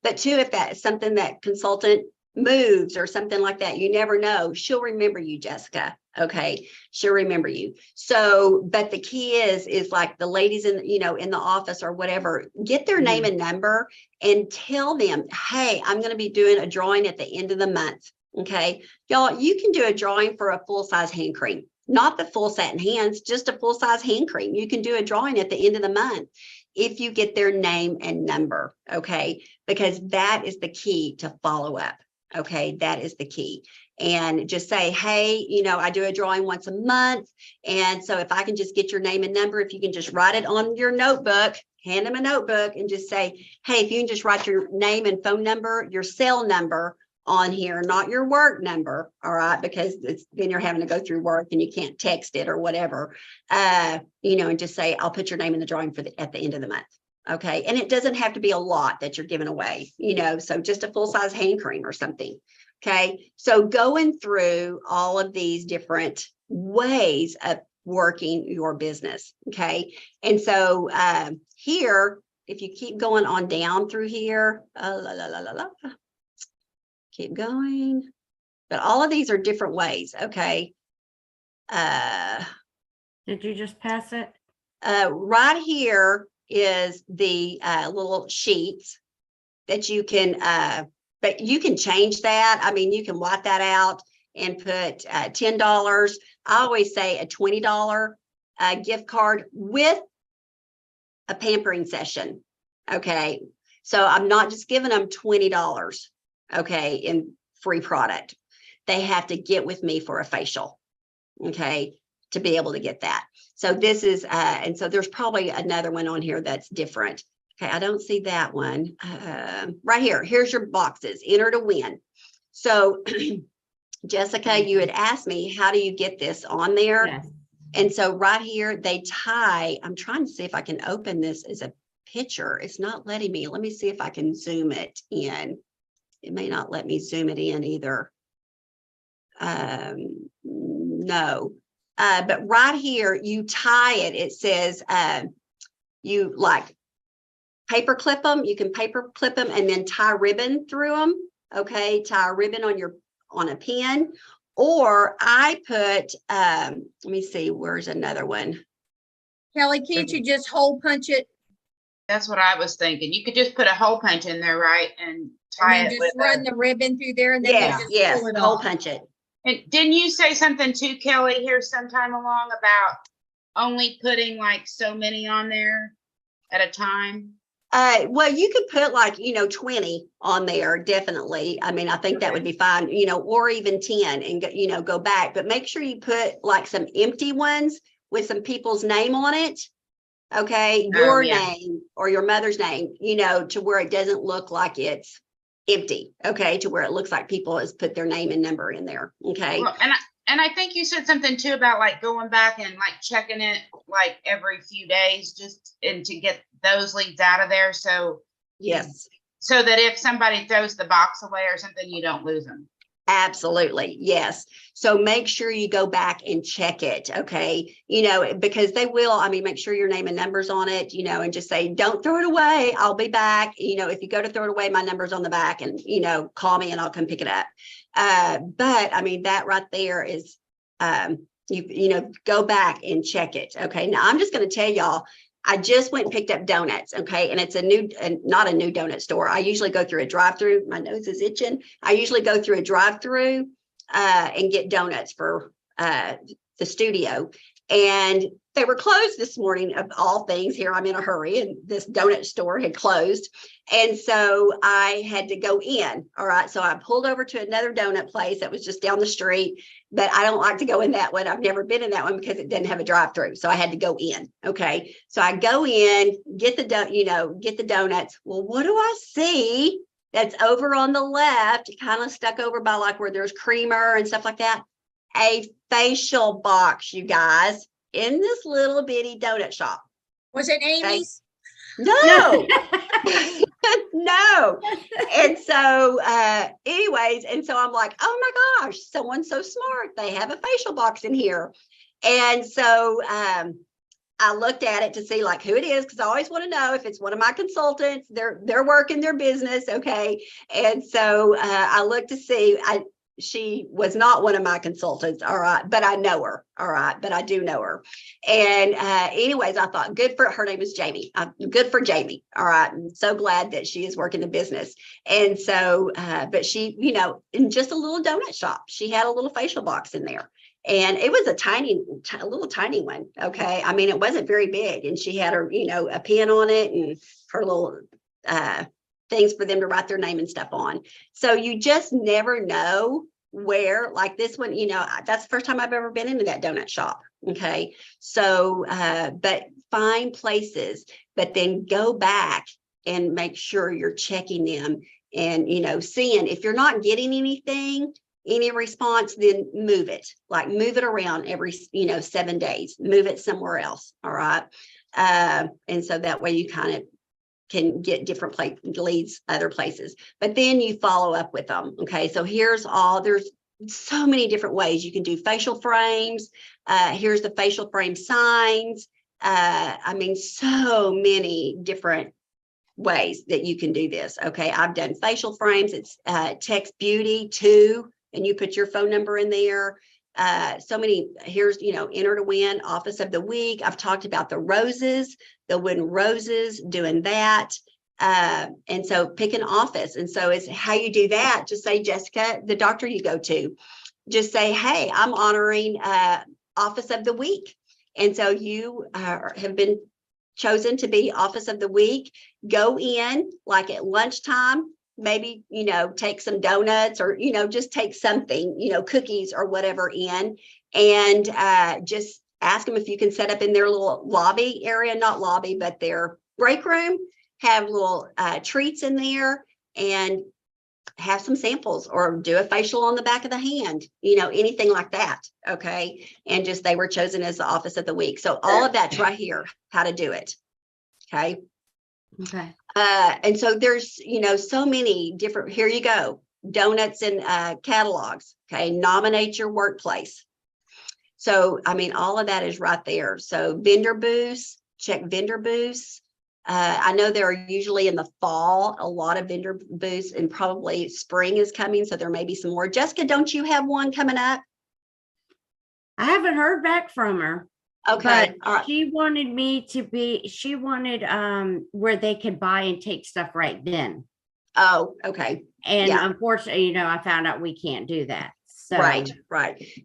Speaker 2: but too, if that's something that consultant moves or something like that, you never know. She'll remember you, Jessica. Okay. She'll remember you. So, but the key is like the ladies in the office or whatever, get their name and number and tell them, hey, I'm going to be doing a drawing at the end of the month. Okay. Y'all, you can do a drawing for a full size hand cream, not the full satin hands, just a full size hand cream. You can do a drawing at the end of the month if you get their name and number. Okay. Because that is the key to follow up. Okay. That is the key. And just say, hey, I do a drawing once a month. And so if I can just get your name and number, if you can just write it on your notebook, hand them a notebook and just say, hey, if you can just write your name and phone number, your cell number on here, not your work number. All right. Because then you're having to go through work and you can't text it or whatever, and just say, I'll put your name in the drawing at the end of the month. Okay. And it doesn't have to be a lot that you're giving away, so just a full size hand cream or something. Okay. So going through all of these different ways of working your business. Okay. And so here, if you keep going on down through here, keep going, but all of these are different ways. Okay.
Speaker 5: Did you just pass it?
Speaker 2: Right here is the little sheets that you can, but you can change that. I mean, you can wipe that out and put $10. I always say a $20 gift card with a pampering session. Okay. So I'm not just giving them $20, okay, in free product. They have to get with me for a facial, okay, to be able to get that. So this is, and so there's probably another one on here that's different. Okay, I don't see that one. Right here, here's your boxes, enter to win. So Jessica, you had asked me, how do you get this on there?
Speaker 5: Yes.
Speaker 2: And so right here, they tie, I'm trying to see if I can open this as a picture. It's not letting me. Let me see if I can zoom it in. It may not let me zoom it in either. No. But right here, you tie it. It says you like paper clip them. You can paper clip them and then tie ribbon through them. Okay, tie a ribbon on a pin. Or I put, let me see, where's another one?
Speaker 3: Kelly, can't you just hole punch it
Speaker 1: That's what I was thinking. You could just put a hole punch in there, right? And
Speaker 3: and
Speaker 1: tie
Speaker 3: then
Speaker 1: it
Speaker 3: just
Speaker 1: with
Speaker 3: run the ribbon through there and then you
Speaker 2: Yes,
Speaker 3: just
Speaker 2: yes,
Speaker 3: pull it
Speaker 2: hole
Speaker 3: off?
Speaker 2: punch it.
Speaker 1: And didn't you say something too, Kelly, here sometime along about only putting like so many on there at a time?
Speaker 2: Well, you could put like, 20 on there, definitely. I mean, I think that would be fine, or even 10 and, go back, but make sure you put like some empty ones with some people's name on it. Okay. Your
Speaker 1: yeah.
Speaker 2: name or your mother's name, to where it doesn't look like it's empty. Okay. To where it looks like people has put their name and number in there. Okay.
Speaker 1: Well, and I think you said something too about like going back and like checking it like every few days and to get those leads out of there. So
Speaker 2: Yes.
Speaker 1: So that if somebody throws the box away or something, you don't lose them.
Speaker 2: Absolutely. Yes. So make sure you go back and check it. Okay. Because they will, make sure your name and numbers on it, and just say, don't throw it away. I'll be back. If you go to throw it away, my number's on the back and, call me and I'll come pick it up. But that right there is, You know, go back and check it. Okay. Now I'm just going to tell y'all, I just went and picked up donuts. Okay. And it's not a new donut store. I usually go through a drive-through. My nose is itching. I usually go through a drive-through and get donuts for the studio. And they were closed this morning, of all things. Here I'm in a hurry, and this donut store had closed. And so I had to go in. All right. So I pulled over to another donut place that was just down the street, but I don't like to go in that one. I've never been in that one because it didn't have a drive-through. So I had to go in. Okay. So I go in, get the donuts. Well, what do I see that's over on the left, kind of stuck over by like where there's creamer and stuff like that? A facial box, you guys, in this little bitty donut shop.
Speaker 3: Was it Amy's?
Speaker 2: No. No. And so anyways, and so I'm like, oh my gosh, someone's so smart. They have a facial box in here. And so I looked at it to see like who it is, because I always want to know if it's one of my consultants. They're working their business. Okay. And so I looked to see, she was not one of my consultants. All right. But I know her. All right. But I do know her. And anyways, I thought her name is Jamie. Good for Jamie. All right. I'm so glad that she is working the business. And so, but she, you know, in just a little donut shop, she had a little facial box in there. And it was a little tiny one. Okay. I mean, it wasn't very big. And she had her, you know, a pen on it and her little things for them to write their name and stuff on. So you just never know where, like this one, you know, that's the first time I've ever been into that donut shop. Okay. So, but find places, but then go back and make sure you're checking them and, you know, seeing if you're not getting any response, then move it around every, you know, 7 days, move it somewhere else. All right. And so that way you kind of can get different leads other places, but then you follow up with them. Okay. So there's so many different ways you can do facial frames. Here's the facial frame signs. I mean, so many different ways that you can do this. Okay. I've done facial frames. It's text beauty too. And you put your phone number in there. So many, here's, you know, enter to win office of the week. I've talked about the roses, the win roses, doing that. And so pick an office. And so it's how you do that. Just say, Jessica, the doctor you go to, just say, hey, I'm honoring office of the week. And so you have been chosen to be office of the week. Go in like at lunchtime. Maybe, you know, take some donuts or, you know, just take something, you know, cookies or whatever in, and just ask them if you can set up in their little lobby area, not lobby, but their break room, have little treats in there and have some samples or do a facial on the back of the hand, you know, anything like that. Okay. And just, they were chosen as the office of the week. So all of that's right here, how to do it. Okay.
Speaker 5: Okay.
Speaker 2: And so there's, you know, so many different, here you go, donuts and catalogs. Okay. Nominate your workplace. So, I mean, all of that is right there. So vendor booths, check vendor booths. I know there are usually in the fall, a lot of vendor booths, and probably spring is coming. So there may be some more. Jessica, don't you have one coming up?
Speaker 5: I haven't heard back from her.
Speaker 2: Okay.
Speaker 5: But
Speaker 2: All right.
Speaker 5: she wanted where they could buy and take stuff right then.
Speaker 2: Oh, okay.
Speaker 5: And
Speaker 2: Yeah.
Speaker 5: unfortunately, you know, I found out we can't do that. So
Speaker 2: Right.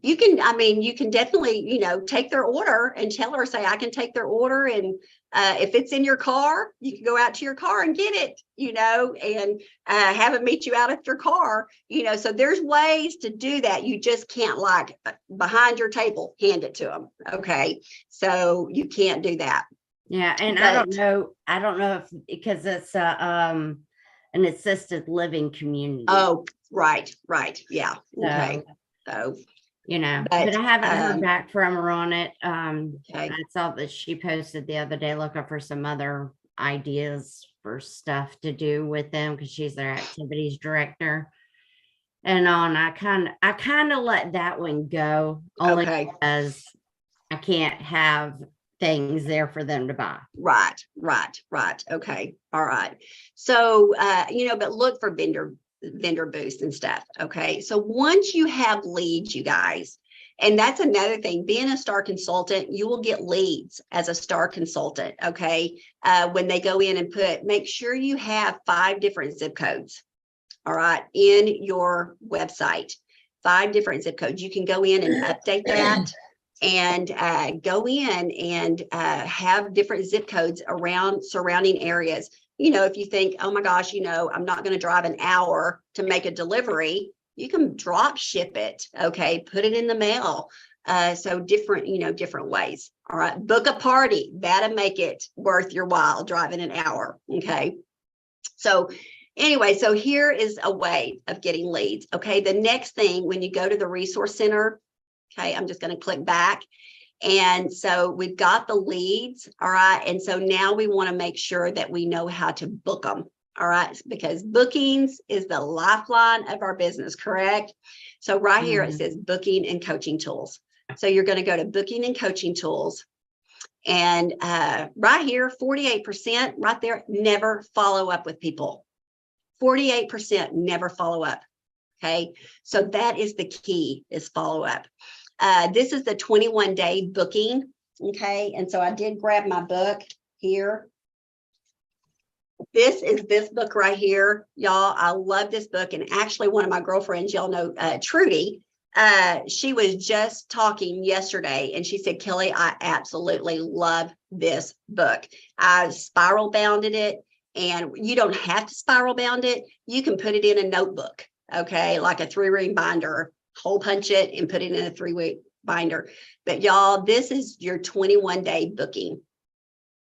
Speaker 2: You can, I mean, you can definitely, you know, take their order and tell her, say, I can take their order. And if it's in your car, you can go out to your car and get it, you know, and have them meet you out at your car, you know. So there's ways to do that. You just can't like behind your table, hand it to them. Okay. So you can't do that.
Speaker 5: yeah, and
Speaker 2: But-
Speaker 5: I don't know if because it's an assisted living community.
Speaker 2: Oh, right. Yeah. Okay. So,
Speaker 5: You know,
Speaker 2: But,
Speaker 5: but I haven't heard back from her on it.
Speaker 2: okay.
Speaker 5: I saw that she posted the other day looking for some other ideas for stuff to do with them because she's their activities director. And I kind of let that one go only
Speaker 2: Okay.
Speaker 5: because I can't have things there for them to buy.
Speaker 2: Right. Okay. All right. So, you know, but look for vendor booths and stuff. Okay. So once you have leads, you guys, And that's another thing, being a star consultant, you will get leads as a star consultant, okay? When they go in and make sure you have 5 different zip codes, all right, in your website, 5 different zip codes. You can go in and update that and go in and have different zip codes around surrounding areas. You know, if you think, oh my gosh, you know, I'm not going to drive an hour to make a delivery, you can drop ship it, okay, put it in the mail. So different, you know, different ways. All right, book a party, that'll make it worth your while driving an hour, okay? So anyway, so here is a way of getting leads, okay? The next thing, when you go to the resource center, okay, I'm just going to click back. And so we've got the leads, all right? And so now we want to make sure that we know how to book them, all right? Because bookings is the lifeline of our business, correct? So right here it says booking and coaching tools. So you're going to go to booking and coaching tools. And right here, 48% right there, never follow up with people. 48% never follow up, okay? So that is the key, is follow up. This is the 21-day booking, okay? And so I did grab my book here. This is this book right here, y'all. I love this book. And actually, one of my girlfriends, y'all know, Trudy, she was just talking yesterday and she said, Kelly, I absolutely love this book. I spiral bounded it, and you don't have to spiral bound it. You can put it in a notebook, okay? Like a 3-ring binder. Hole punch it and put it in a 3-week binder. But y'all, this is your 21-day booking.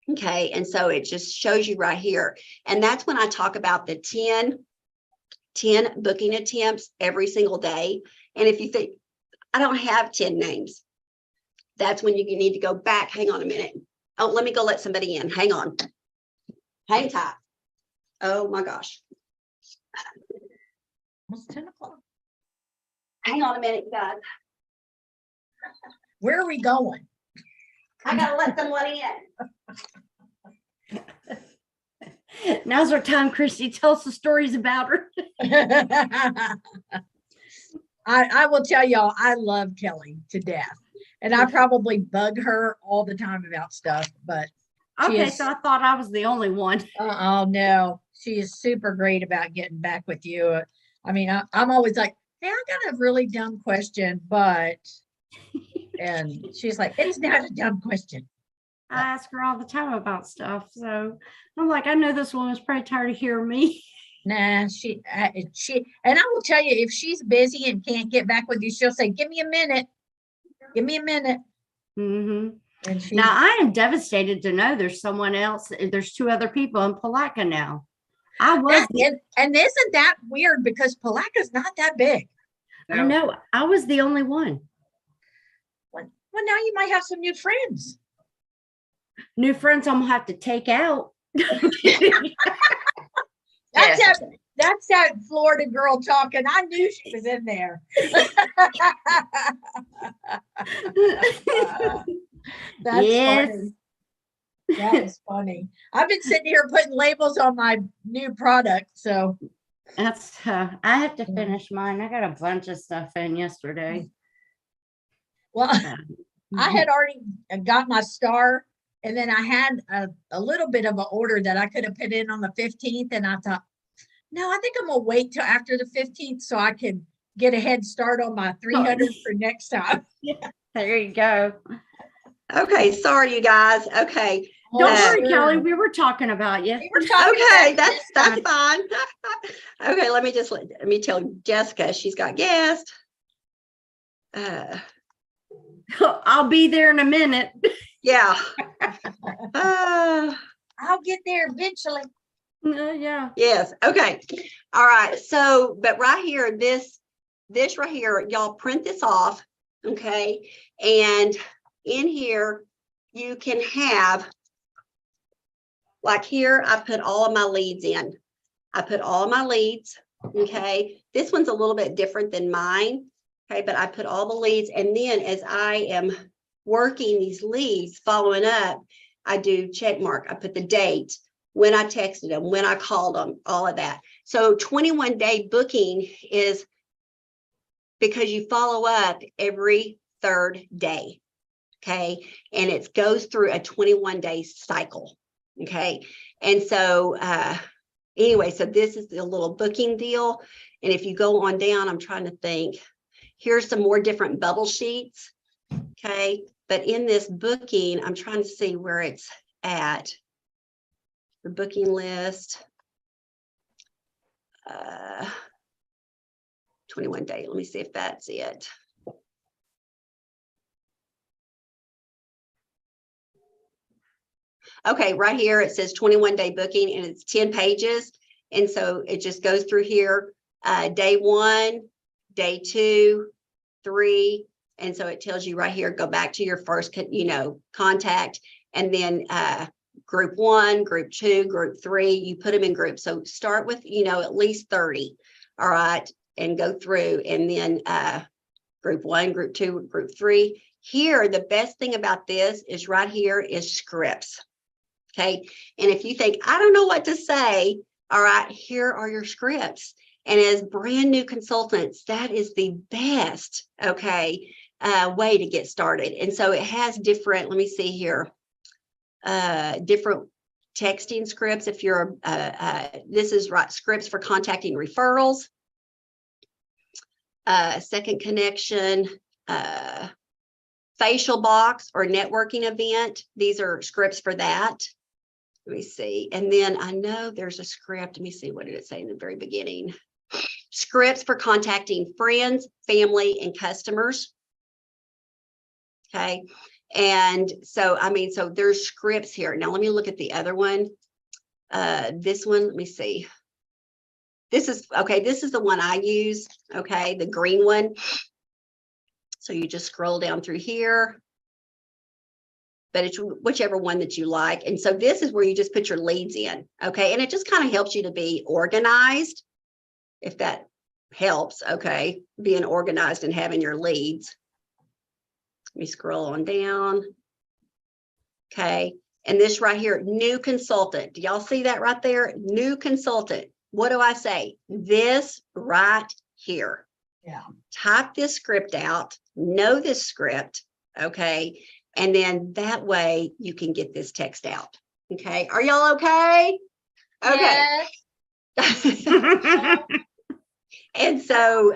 Speaker 2: Okay. And so it just shows you right here. And that's when I talk about the 10 booking attempts every single day. And if you think, I don't have 10 names, that's when you need to go back. Hang on a minute. Oh, let me go let somebody in. Hang on. Hang tight. Oh my gosh.
Speaker 3: It's 10 o'clock.
Speaker 2: Hang on a minute, guys.
Speaker 3: Where are we going?
Speaker 2: I gotta let someone in.
Speaker 5: Now's our time, Christy. Tell us the stories about her.
Speaker 3: I will tell y'all, I love Kelly to death. And I probably bug her all the time about stuff, but she
Speaker 5: Okay,
Speaker 3: is-
Speaker 5: so I thought I was the only one.
Speaker 3: oh no, she is super great about getting back with you. I mean, I'm always like, hey, I got a really dumb question, but, and she's like, it's not a dumb question.
Speaker 5: I ask her all the time about stuff. So I'm like, I know this woman's probably tired of hearing me.
Speaker 3: Nah, and I will tell you, if she's busy and can't get back with you, she'll say, give me a minute. Give me a minute.
Speaker 5: Mhm.
Speaker 3: And she,
Speaker 5: Now I am devastated to know there's someone else. There's 2 other people in Palatka now. I was,
Speaker 3: and isn't that weird, because Palaca's not that big.
Speaker 5: I know, I was the only one.
Speaker 3: Well, now you might have some new friends.
Speaker 5: New friends I'm gonna have to take out.
Speaker 3: That's
Speaker 1: Yes.
Speaker 3: that's that Florida girl talking. I knew she was in there. That's
Speaker 5: Yes.
Speaker 3: funny. That was funny. I've been sitting here putting labels on my new product. So
Speaker 5: That's I have to finish mine. I got a bunch of stuff in yesterday.
Speaker 3: well, I had already got my star, and then I had a little bit of an order that I could have put in on the 15th. And I thought, no, I think I'm gonna wait till after the 15th so I can get a head start on my 300 for next time.
Speaker 5: There you go.
Speaker 2: Okay, sorry, you guys. Okay.
Speaker 5: Don't
Speaker 2: Uh,
Speaker 5: worry, Kelly. We were talking about you.
Speaker 3: We were talking
Speaker 2: Okay,
Speaker 3: about
Speaker 2: that's fine. Okay, let me tell Jessica she's got guests.
Speaker 5: I'll be there in a minute.
Speaker 2: Yeah.
Speaker 3: I'll get there eventually.
Speaker 5: Yeah.
Speaker 2: Yes. Okay. All right. So, but right here, this right here, y'all print this off. Okay. And in here, you can have, like here, I put all of my leads in. I put all of my leads. Okay. This one's a little bit different than mine. Okay. But I put all the leads. And then as I am working these leads, following up, I do check mark. I put the date, when I texted them, when I called them, all of that. So 21-day booking is because you follow up every 23rd day. Okay. And it goes through a 21-day cycle. Okay. And so, anyway, so this is the little booking deal. And if you go on down, I'm trying to think, here's some more different bubble sheets. Okay. But in this booking, I'm trying to see where it's at. The booking list. 21 day. Let me see if that's it. Okay, right here it says 21-day booking and it's 10 pages. And so it just goes through here, day 1, day 2, 3. And so it tells you right here, go back to your first, contact, and then group 1, group 2, group 3, you put them in groups. So start with, at least 30. All right. And go through, and then group 1, group 2, group 3. Here, the best thing about this is right here is scripts. Okay. And if you think, I don't know what to say, all right, here are your scripts. And as brand new consultants, that is the best, okay, way to get started. And so it has different, let me see here, different texting scripts. If you're, this is right, scripts for contacting referrals, second connection, facial box or networking event. These are scripts for that. Let me see. And then I know there's a script. Let me see. What did it say in the very beginning? Scripts for contacting friends, family, and customers. Okay. And so, so there's scripts here. Now let me look at the other one. This one, let me see. This is the one I use. Okay. The green one. So you just scroll down through here, but it's whichever one that you like. And so this is where you just put your leads in. Okay. And it just kind of helps you to be organized, if that helps. Okay. Being organized and having your leads. Let me scroll on down. Okay. And this right here, new consultant. Do y'all see that right there? New consultant. What do I say? This right here.
Speaker 3: Yeah.
Speaker 2: Type this script out, know this script, okay? And then that way you can get this text out, okay? Are y'all okay? Okay.
Speaker 3: Yes.
Speaker 2: And so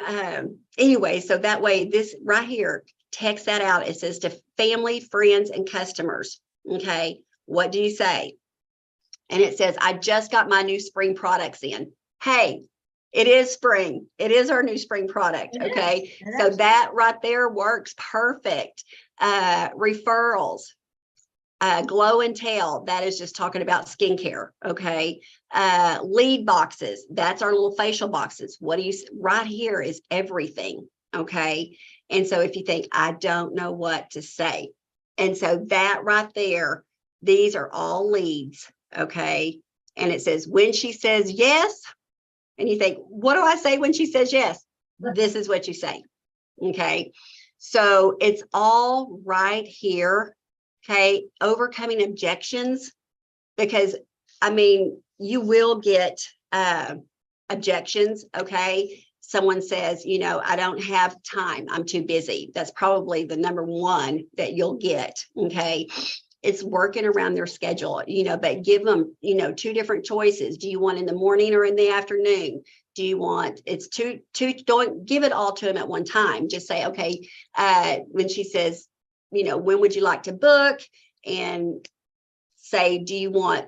Speaker 2: anyway, so that way this right here, text that out. It says to family, friends, and customers, okay? What do you say? And it says, I just got my new spring products in. Hey, it is spring. It is our new spring product.
Speaker 3: It
Speaker 2: Okay.
Speaker 3: is.
Speaker 2: So that right there works perfect. Referrals, glow and tell. That is just talking about skincare. Okay. Lead boxes. That's our little facial boxes. What do you, right here is everything. Okay. And so if you think, I don't know what to say. And so that right there, these are all leads. Okay. And it says, when she says yes, and you think, what do I say when she says yes? This is what you say. Okay. So it's all right here. Okay. Overcoming objections, because you will get objections. Okay. Someone says, I don't have time. I'm too busy. That's probably the number one that you'll get. Okay. It's working around their schedule, but give them, 2 different choices. Do you want in the morning or in the afternoon? Do you want, it's two, don't give it all to them at one time. Just say, okay, when she says, when would you like to book? And say, do you want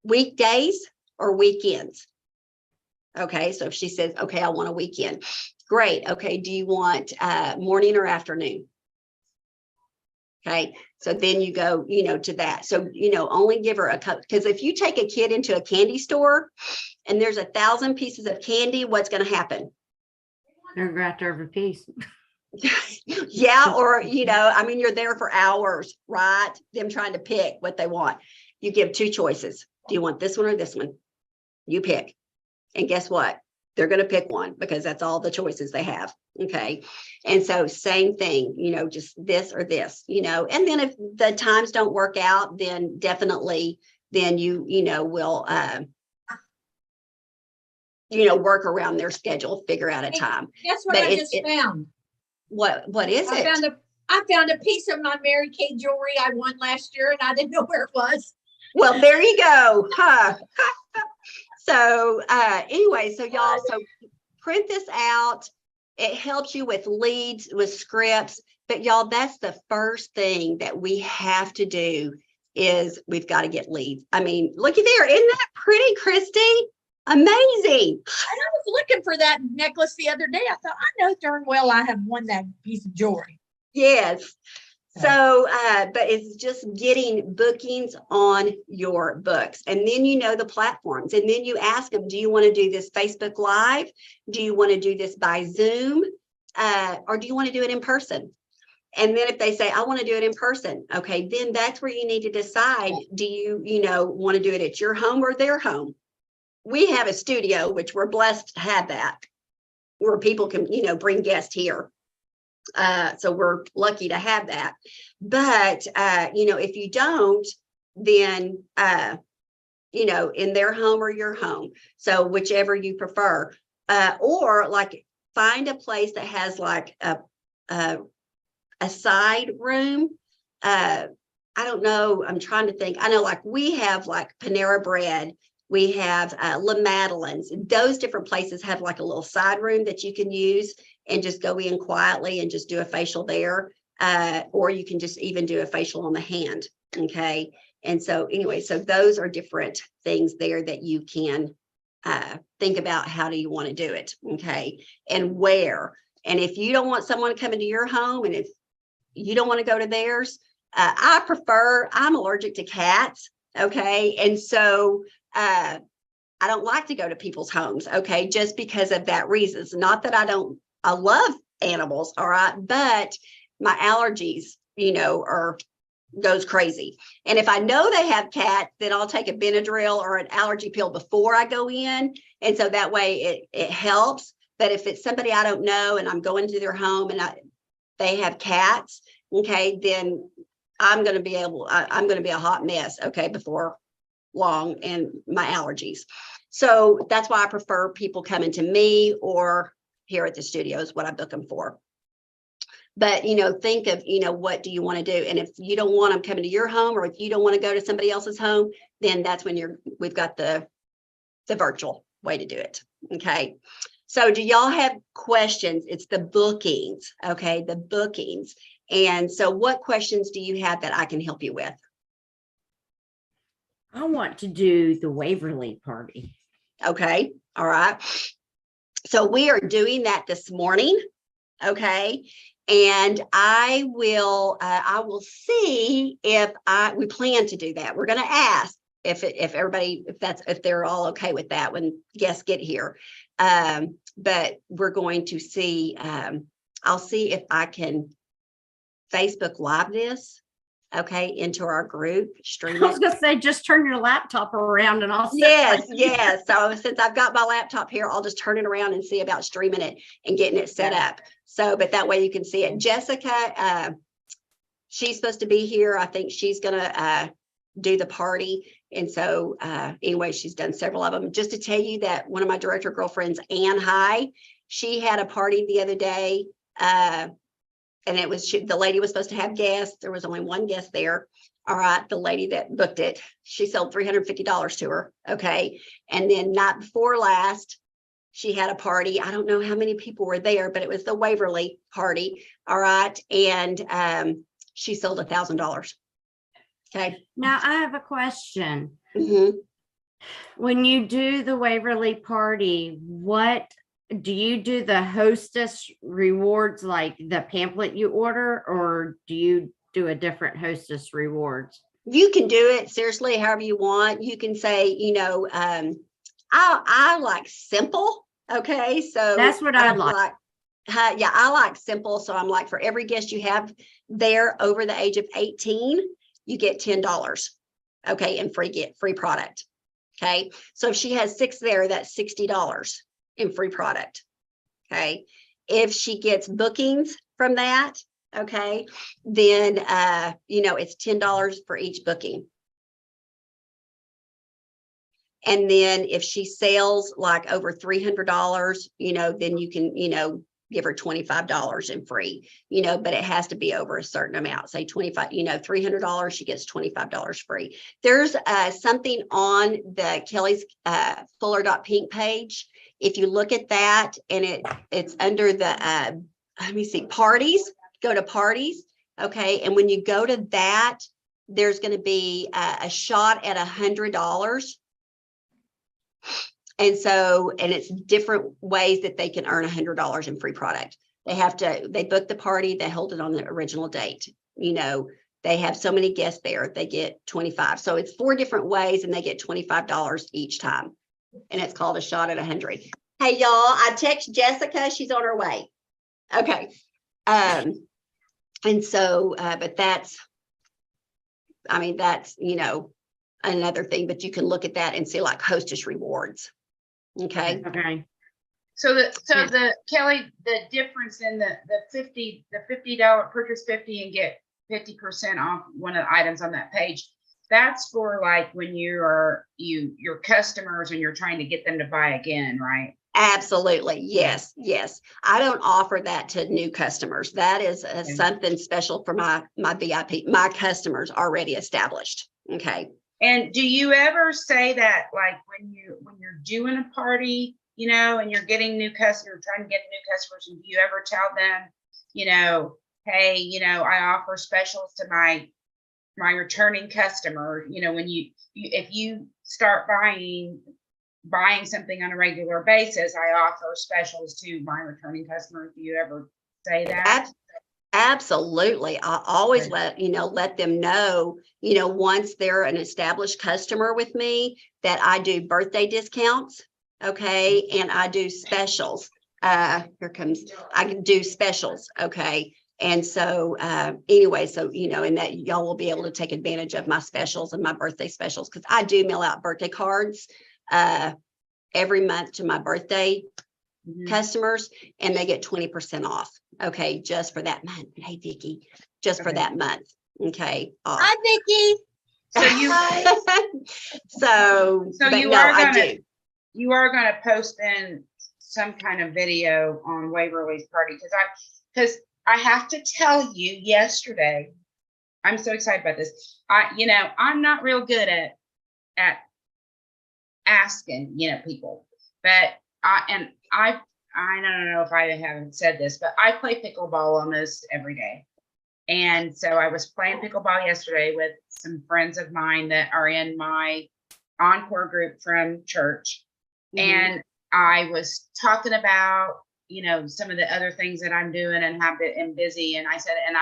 Speaker 2: weekdays or weekends? Okay. So if she says, okay, I want a weekend. Great. Okay. Do you want morning or afternoon? Okay. So then you go, to that. So, only give her a cup, because if you take a kid into a candy store and there's 1,000 pieces of candy, what's going to happen?
Speaker 5: They're going to have a piece.
Speaker 2: Yeah. Or, you're there for hours, right? Them trying to pick what they want. You give 2 choices. Do you want this one or this one? You pick. And guess what? They're going to pick one because that's all the choices they have. Okay. And so same thing, just this or this, and then if the times don't work out, then definitely, then you will, work around their schedule, figure out a time.
Speaker 3: Guess what
Speaker 2: But
Speaker 3: I just found?
Speaker 2: What is
Speaker 3: I
Speaker 2: it?
Speaker 3: found a piece of my Mary Kay jewelry I won last year and I didn't know where it was.
Speaker 2: Well, there you go. Huh. So anyway, so y'all, so print this out. It helps you with leads, with scripts, but y'all, that's the first thing that we have to do is we've got to get leads. I mean, looky there. Isn't that pretty, Christy? Amazing.
Speaker 3: I was looking for that necklace the other day. I thought, I know darn well I have won that piece of jewelry.
Speaker 2: Yes. So, but it's just getting bookings on your books. And then you know the platforms. And then you ask them, do you want to do this Facebook Live? Do you want to do this by Zoom? Or do you want to do it in person? And then if they say, I want to do it in person, okay, then that's where you need to decide, do you want to do it at your home or their home? We have a studio, which we're blessed to have that, where people can, bring guests here. So we're lucky to have that. But, if you don't, then, in their home or your home. So whichever you prefer, or like find a place that has like a side room. I don't know. I'm trying to think. I know like we have like Panera Bread. We have La Madeleine's. Those different places have like a little side room that you can use and just go in quietly and just do a facial there. Or you can just even do a facial on the hand. Okay. And so anyway, so those are different things there that you can think about. How do you want to do it? Okay. And where? And if you don't want someone coming to your home and if you don't want to go to theirs, I'm allergic to cats. Okay. And so I don't like to go to people's homes. Okay. Just because of that reason. It's not that I love animals. All right. But my allergies, goes crazy. And if I know they have cats, then I'll take a Benadryl or an allergy pill before I go in. And so that way it helps. But if it's somebody I don't know and I'm going to their home and they have cats, okay, then I'm going to be a hot mess, okay, before long and my allergies. So that's why I prefer people coming to me or here at the studio is what I book them for. But, think of, what do you want to do? And if you don't want them coming to your home or if you don't want to go to somebody else's home, then that's when we've got the virtual way to do it. Okay. So do y'all have questions? It's the bookings. Okay. The bookings. And so what questions do you have that I can help you with?
Speaker 5: I want to do the Waverly party.
Speaker 2: Okay. All right. So we are doing that this morning. Okay. And I will see if we plan to do that. We're going to ask if they're all okay with that when guests get here. But we're going to see, I'll see if I can Facebook Live this, okay, into our group, stream
Speaker 5: I was
Speaker 2: it.
Speaker 5: going to say, just turn your laptop around and I'll.
Speaker 2: Yes. So since I've got my laptop here, I'll just turn it around and see about streaming it and getting it set up. So, but that way you can see it. Jessica, she's supposed to be here. I think she's going to do the party. And so anyway, she's done several of them. Just to tell you that one of my director girlfriends, Ann High, she had a party the other day. And it was, the lady was supposed to have guests. There was only one guest there. All right. The lady that booked it, she sold $350 to her. Okay. And then night before last, she had a party. I don't know how many people were there, but it was the Waverly party. All right. And she sold $1,000. Okay.
Speaker 5: Now I have a question.
Speaker 2: Mm-hmm.
Speaker 5: When you do the Waverly party, what do you do? The hostess rewards, like the pamphlet you order, or do you do a different hostess rewards?
Speaker 2: You can do it seriously, however you want. You can say, I like simple. Okay. So
Speaker 5: That's what I like.
Speaker 2: Yeah, I like simple. So I'm like, for every guest you have there over the age of 18, you get $10. Okay. And free product. Okay. So if she has 6 there, that's $60 in free product. Okay. If she gets bookings from that, okay, then, it's $10 for each booking. And then if she sells like over $300, then you can, give her $25 in free, you know, but it has to be over a certain amount, say 25, you know, $300, she gets $25 free. There's something on the Kelly's Fuller.pink page. If you look at that and it's under the, let me see, parties, go to parties. Okay. And when you go to that, there's going to be a shot at $100. And so, and it's different ways that they can earn $100 in free product. They book the party, they hold it on the original date. You know, they have so many guests there, they get 25. So it's 4 different ways and they get $25 each time. And it's called a shot at 100. Hey, y'all, I text Jessica, she's on her way. Okay. And so, but that's, I mean, that's, you know, another thing, but you can look at that and see like hostess rewards. Okay.
Speaker 5: Okay.
Speaker 1: So
Speaker 5: Yeah.
Speaker 1: the Kelly, the difference in the $50 purchase 50 and get 50% off one of the items on that page. That's for like when your customers and you're trying to get them to buy again, right?
Speaker 2: Absolutely. Yes. Yes. I don't offer that to new customers. That is something special for my VIP, my customers already established. Okay.
Speaker 1: And do you ever say that like when you're doing a party, you know, and you're getting new customers, trying to get new customers, and do you ever tell them, you know, hey, you know, I offer specials to my returning customer, you know, when if you start buying something on a regular basis, I offer specials to my returning customers. Do you ever say that?
Speaker 2: Absolutely. I always
Speaker 1: Okay.
Speaker 2: let them know, you know, once they're an established customer with me, that I do birthday discounts. Okay. And I do specials. I can do specials. Okay. And so anyway, so, you know, and that y'all will be able to take advantage of my specials and my birthday specials, because I do mail out birthday cards every month to my birthday
Speaker 1: Mhm.
Speaker 2: customers, and they get 20% off. Okay, just for that month. Hey, Vicki, just for
Speaker 1: Okay.
Speaker 2: that month. Okay. Off.
Speaker 3: Hi, Vicki.
Speaker 1: So you
Speaker 2: but
Speaker 1: you
Speaker 2: no,
Speaker 1: are
Speaker 2: I
Speaker 1: gonna
Speaker 2: do.
Speaker 1: you are gonna post in some kind of video on Waverly's party, because I have to tell you, yesterday, I'm so excited about this. I'm not real good at asking, you know, people, but I don't know if I haven't said this, but I play pickleball almost every day. And so I was playing pickleball yesterday with some friends of mine that are in my Encore group from church.
Speaker 2: Mhm.
Speaker 1: And I was talking about, you know, some of the other things that I'm doing and have been busy. And I said, and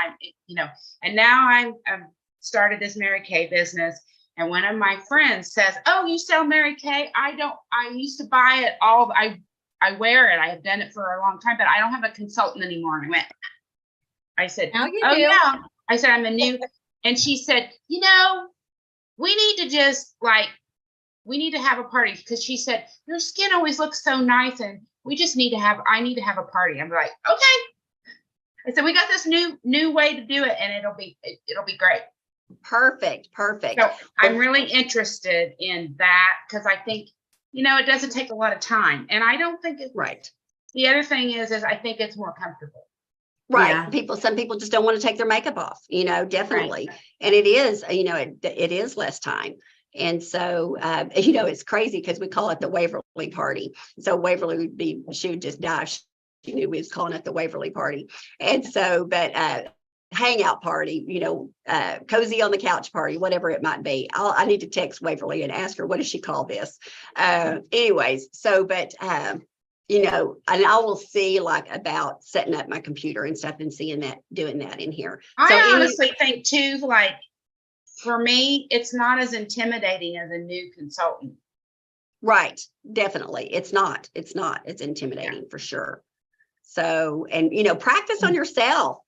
Speaker 1: and now I've started this Mary Kay business. And one of my friends says, "Oh, you sell Mary Kay?" I used to buy it all. I wear it. I have done it for a long time, but I don't have a consultant anymore. And I said,
Speaker 3: Now you
Speaker 1: "Oh
Speaker 3: do.
Speaker 1: yeah." I said, "I'm a new," and she said, "You know, we need to have a party," because she said, "Your skin always looks so nice, and I need to have a party." I'm like, "Okay." I said, "We got this new way to do it, and it'll be great."
Speaker 2: Perfect. Perfect.
Speaker 1: So I'm really interested in that, because I think, you know, it doesn't take a lot of time, and I don't think
Speaker 2: Right.
Speaker 1: the other thing is I think it's more comfortable.
Speaker 2: Right.
Speaker 5: Yeah.
Speaker 2: Some people just don't want to take their makeup off, you know, definitely. And it is, you know, it is less time. And so, you know, it's crazy because we call it the Waverly party. So Waverly she would just die. She knew we was calling it the Waverly party. And so, but hangout party, you know, cozy on the couch party, whatever it might be. I need to text Waverly and ask her, what does she call this? Anyways, so, but, you know, and I will see like about setting up my computer and stuff and doing that in here.
Speaker 1: I honestly think too, like, for me, it's not as intimidating as a new consultant.
Speaker 2: Right. Definitely. It's not. It's intimidating for sure. So, and, you know, practice on yourself,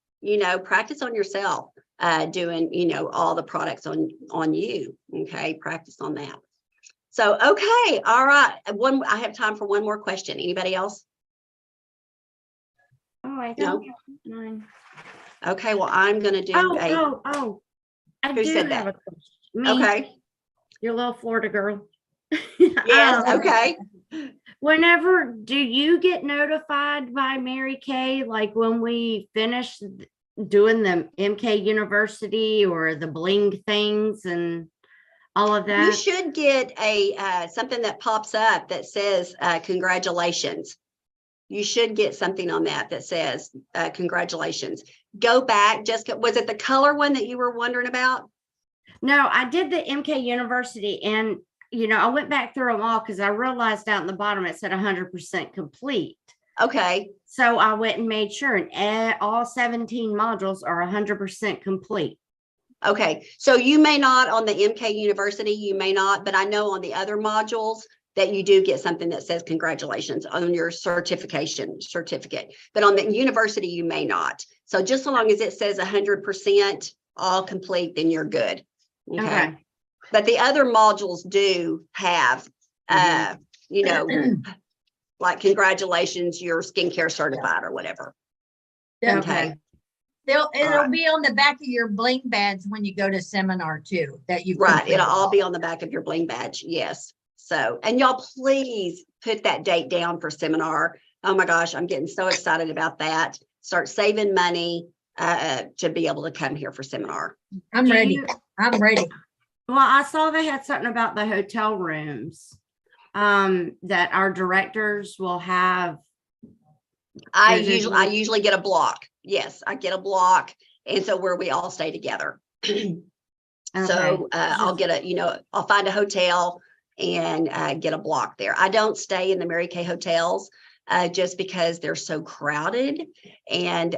Speaker 2: doing, you know, all the products on you. Okay. Practice on that. So, okay. All right. I have time for one more question. Anybody else?
Speaker 5: Oh, I
Speaker 2: No?
Speaker 5: don't have mine.
Speaker 2: Okay. Well, I'm going to do
Speaker 5: Oh. I
Speaker 2: Who
Speaker 5: do
Speaker 2: said
Speaker 5: have
Speaker 2: that?
Speaker 5: a question. Me,
Speaker 2: okay.
Speaker 5: your little Florida girl.
Speaker 2: Yes.
Speaker 5: Um,
Speaker 2: Okay.
Speaker 5: Whenever do you get notified by Mary Kay, like when we finish doing the MK University or the bling things and all of
Speaker 2: You
Speaker 5: that?
Speaker 2: should get a, something that pops up that says, congratulations. You should get something on that that says, congratulations. Go back, Jessica, was it the color one that you were wondering about?
Speaker 5: No, I did the MK University and, I went back through them all because I realized out in the bottom it said 100% complete.
Speaker 2: Okay,
Speaker 5: So I went and made sure and all 17 modules are 100% complete.
Speaker 2: okay. So you may not on the MK University, you may not, but I know on the other modules that you do get something that says congratulations on your certificate. But on the university, you may not. So just so long as it says 100% all complete, then you're good. Okay. But the other modules do have, like congratulations, you're skincare certified or whatever.
Speaker 5: Okay.
Speaker 3: It'll
Speaker 2: right.
Speaker 3: be on the back of your bling badge when you go to seminar too, that you.
Speaker 2: Right. It'll all be on the back of your bling badge. Yes. So, and y'all please put that date down for seminar. Oh my gosh, I'm getting so excited about that. Start saving money to be able to come here for seminar.
Speaker 3: I'm ready. I'm ready.
Speaker 5: Well, I saw they had something about the hotel rooms that our directors will have.
Speaker 2: I usually get a block. Yes, I get a block. And so where we all stay together. So I'll get I'll find a hotel and get a block there. I don't stay in the Mary Kay hotels just because they're so crowded. And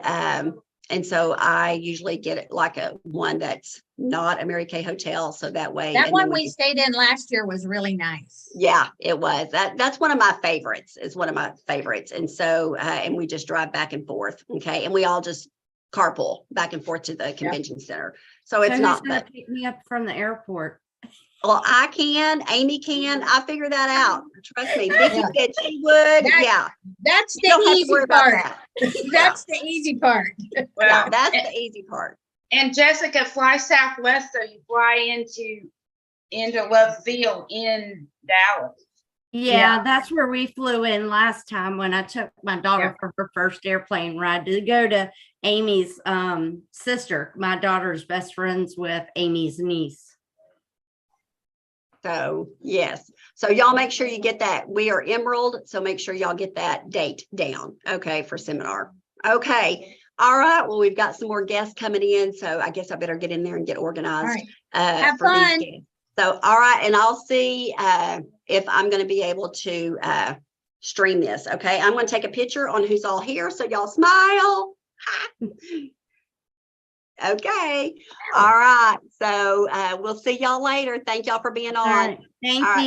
Speaker 2: so I usually get like a one that's not a Mary Kay hotel. So that way.
Speaker 3: That one we stayed in last year was really nice.
Speaker 2: Yeah, it was. That's one of my favorites. It's one of my favorites. And so, and we just drive back and forth. Okay. And we all just carpool back and forth to the convention center. So it's not
Speaker 5: gonna pick me up from the airport.
Speaker 2: Well, I can, Amy can, I figure that out. Trust me. Vicki said she would.
Speaker 3: That's
Speaker 2: You don't
Speaker 3: the
Speaker 2: have to
Speaker 3: easy
Speaker 2: worry about
Speaker 3: part.
Speaker 2: that.
Speaker 3: That's the easy part.
Speaker 2: Yeah, that's the easy part.
Speaker 1: And Jessica, fly Southwest, so you fly into Love Field in Dallas.
Speaker 5: Yeah, that's where we flew in last time when I took my daughter for her first airplane ride to go to Amy's sister. My daughter's best friends with Amy's niece.
Speaker 2: So yes. So y'all make sure you get that. We are Emerald. So make sure y'all get that date down. Okay. For seminar. Okay. All right. Well, we've got some more guests coming in. So I guess I better get in there and get organized.
Speaker 3: Have
Speaker 2: for
Speaker 3: fun.
Speaker 2: these guests. So, all right. And I'll see if I'm going to be able to stream this. Okay. I'm going to take a picture on who's all here. So y'all smile. Okay. All right. So we'll see y'all later. Thank y'all for being on.
Speaker 5: All right. Thank you.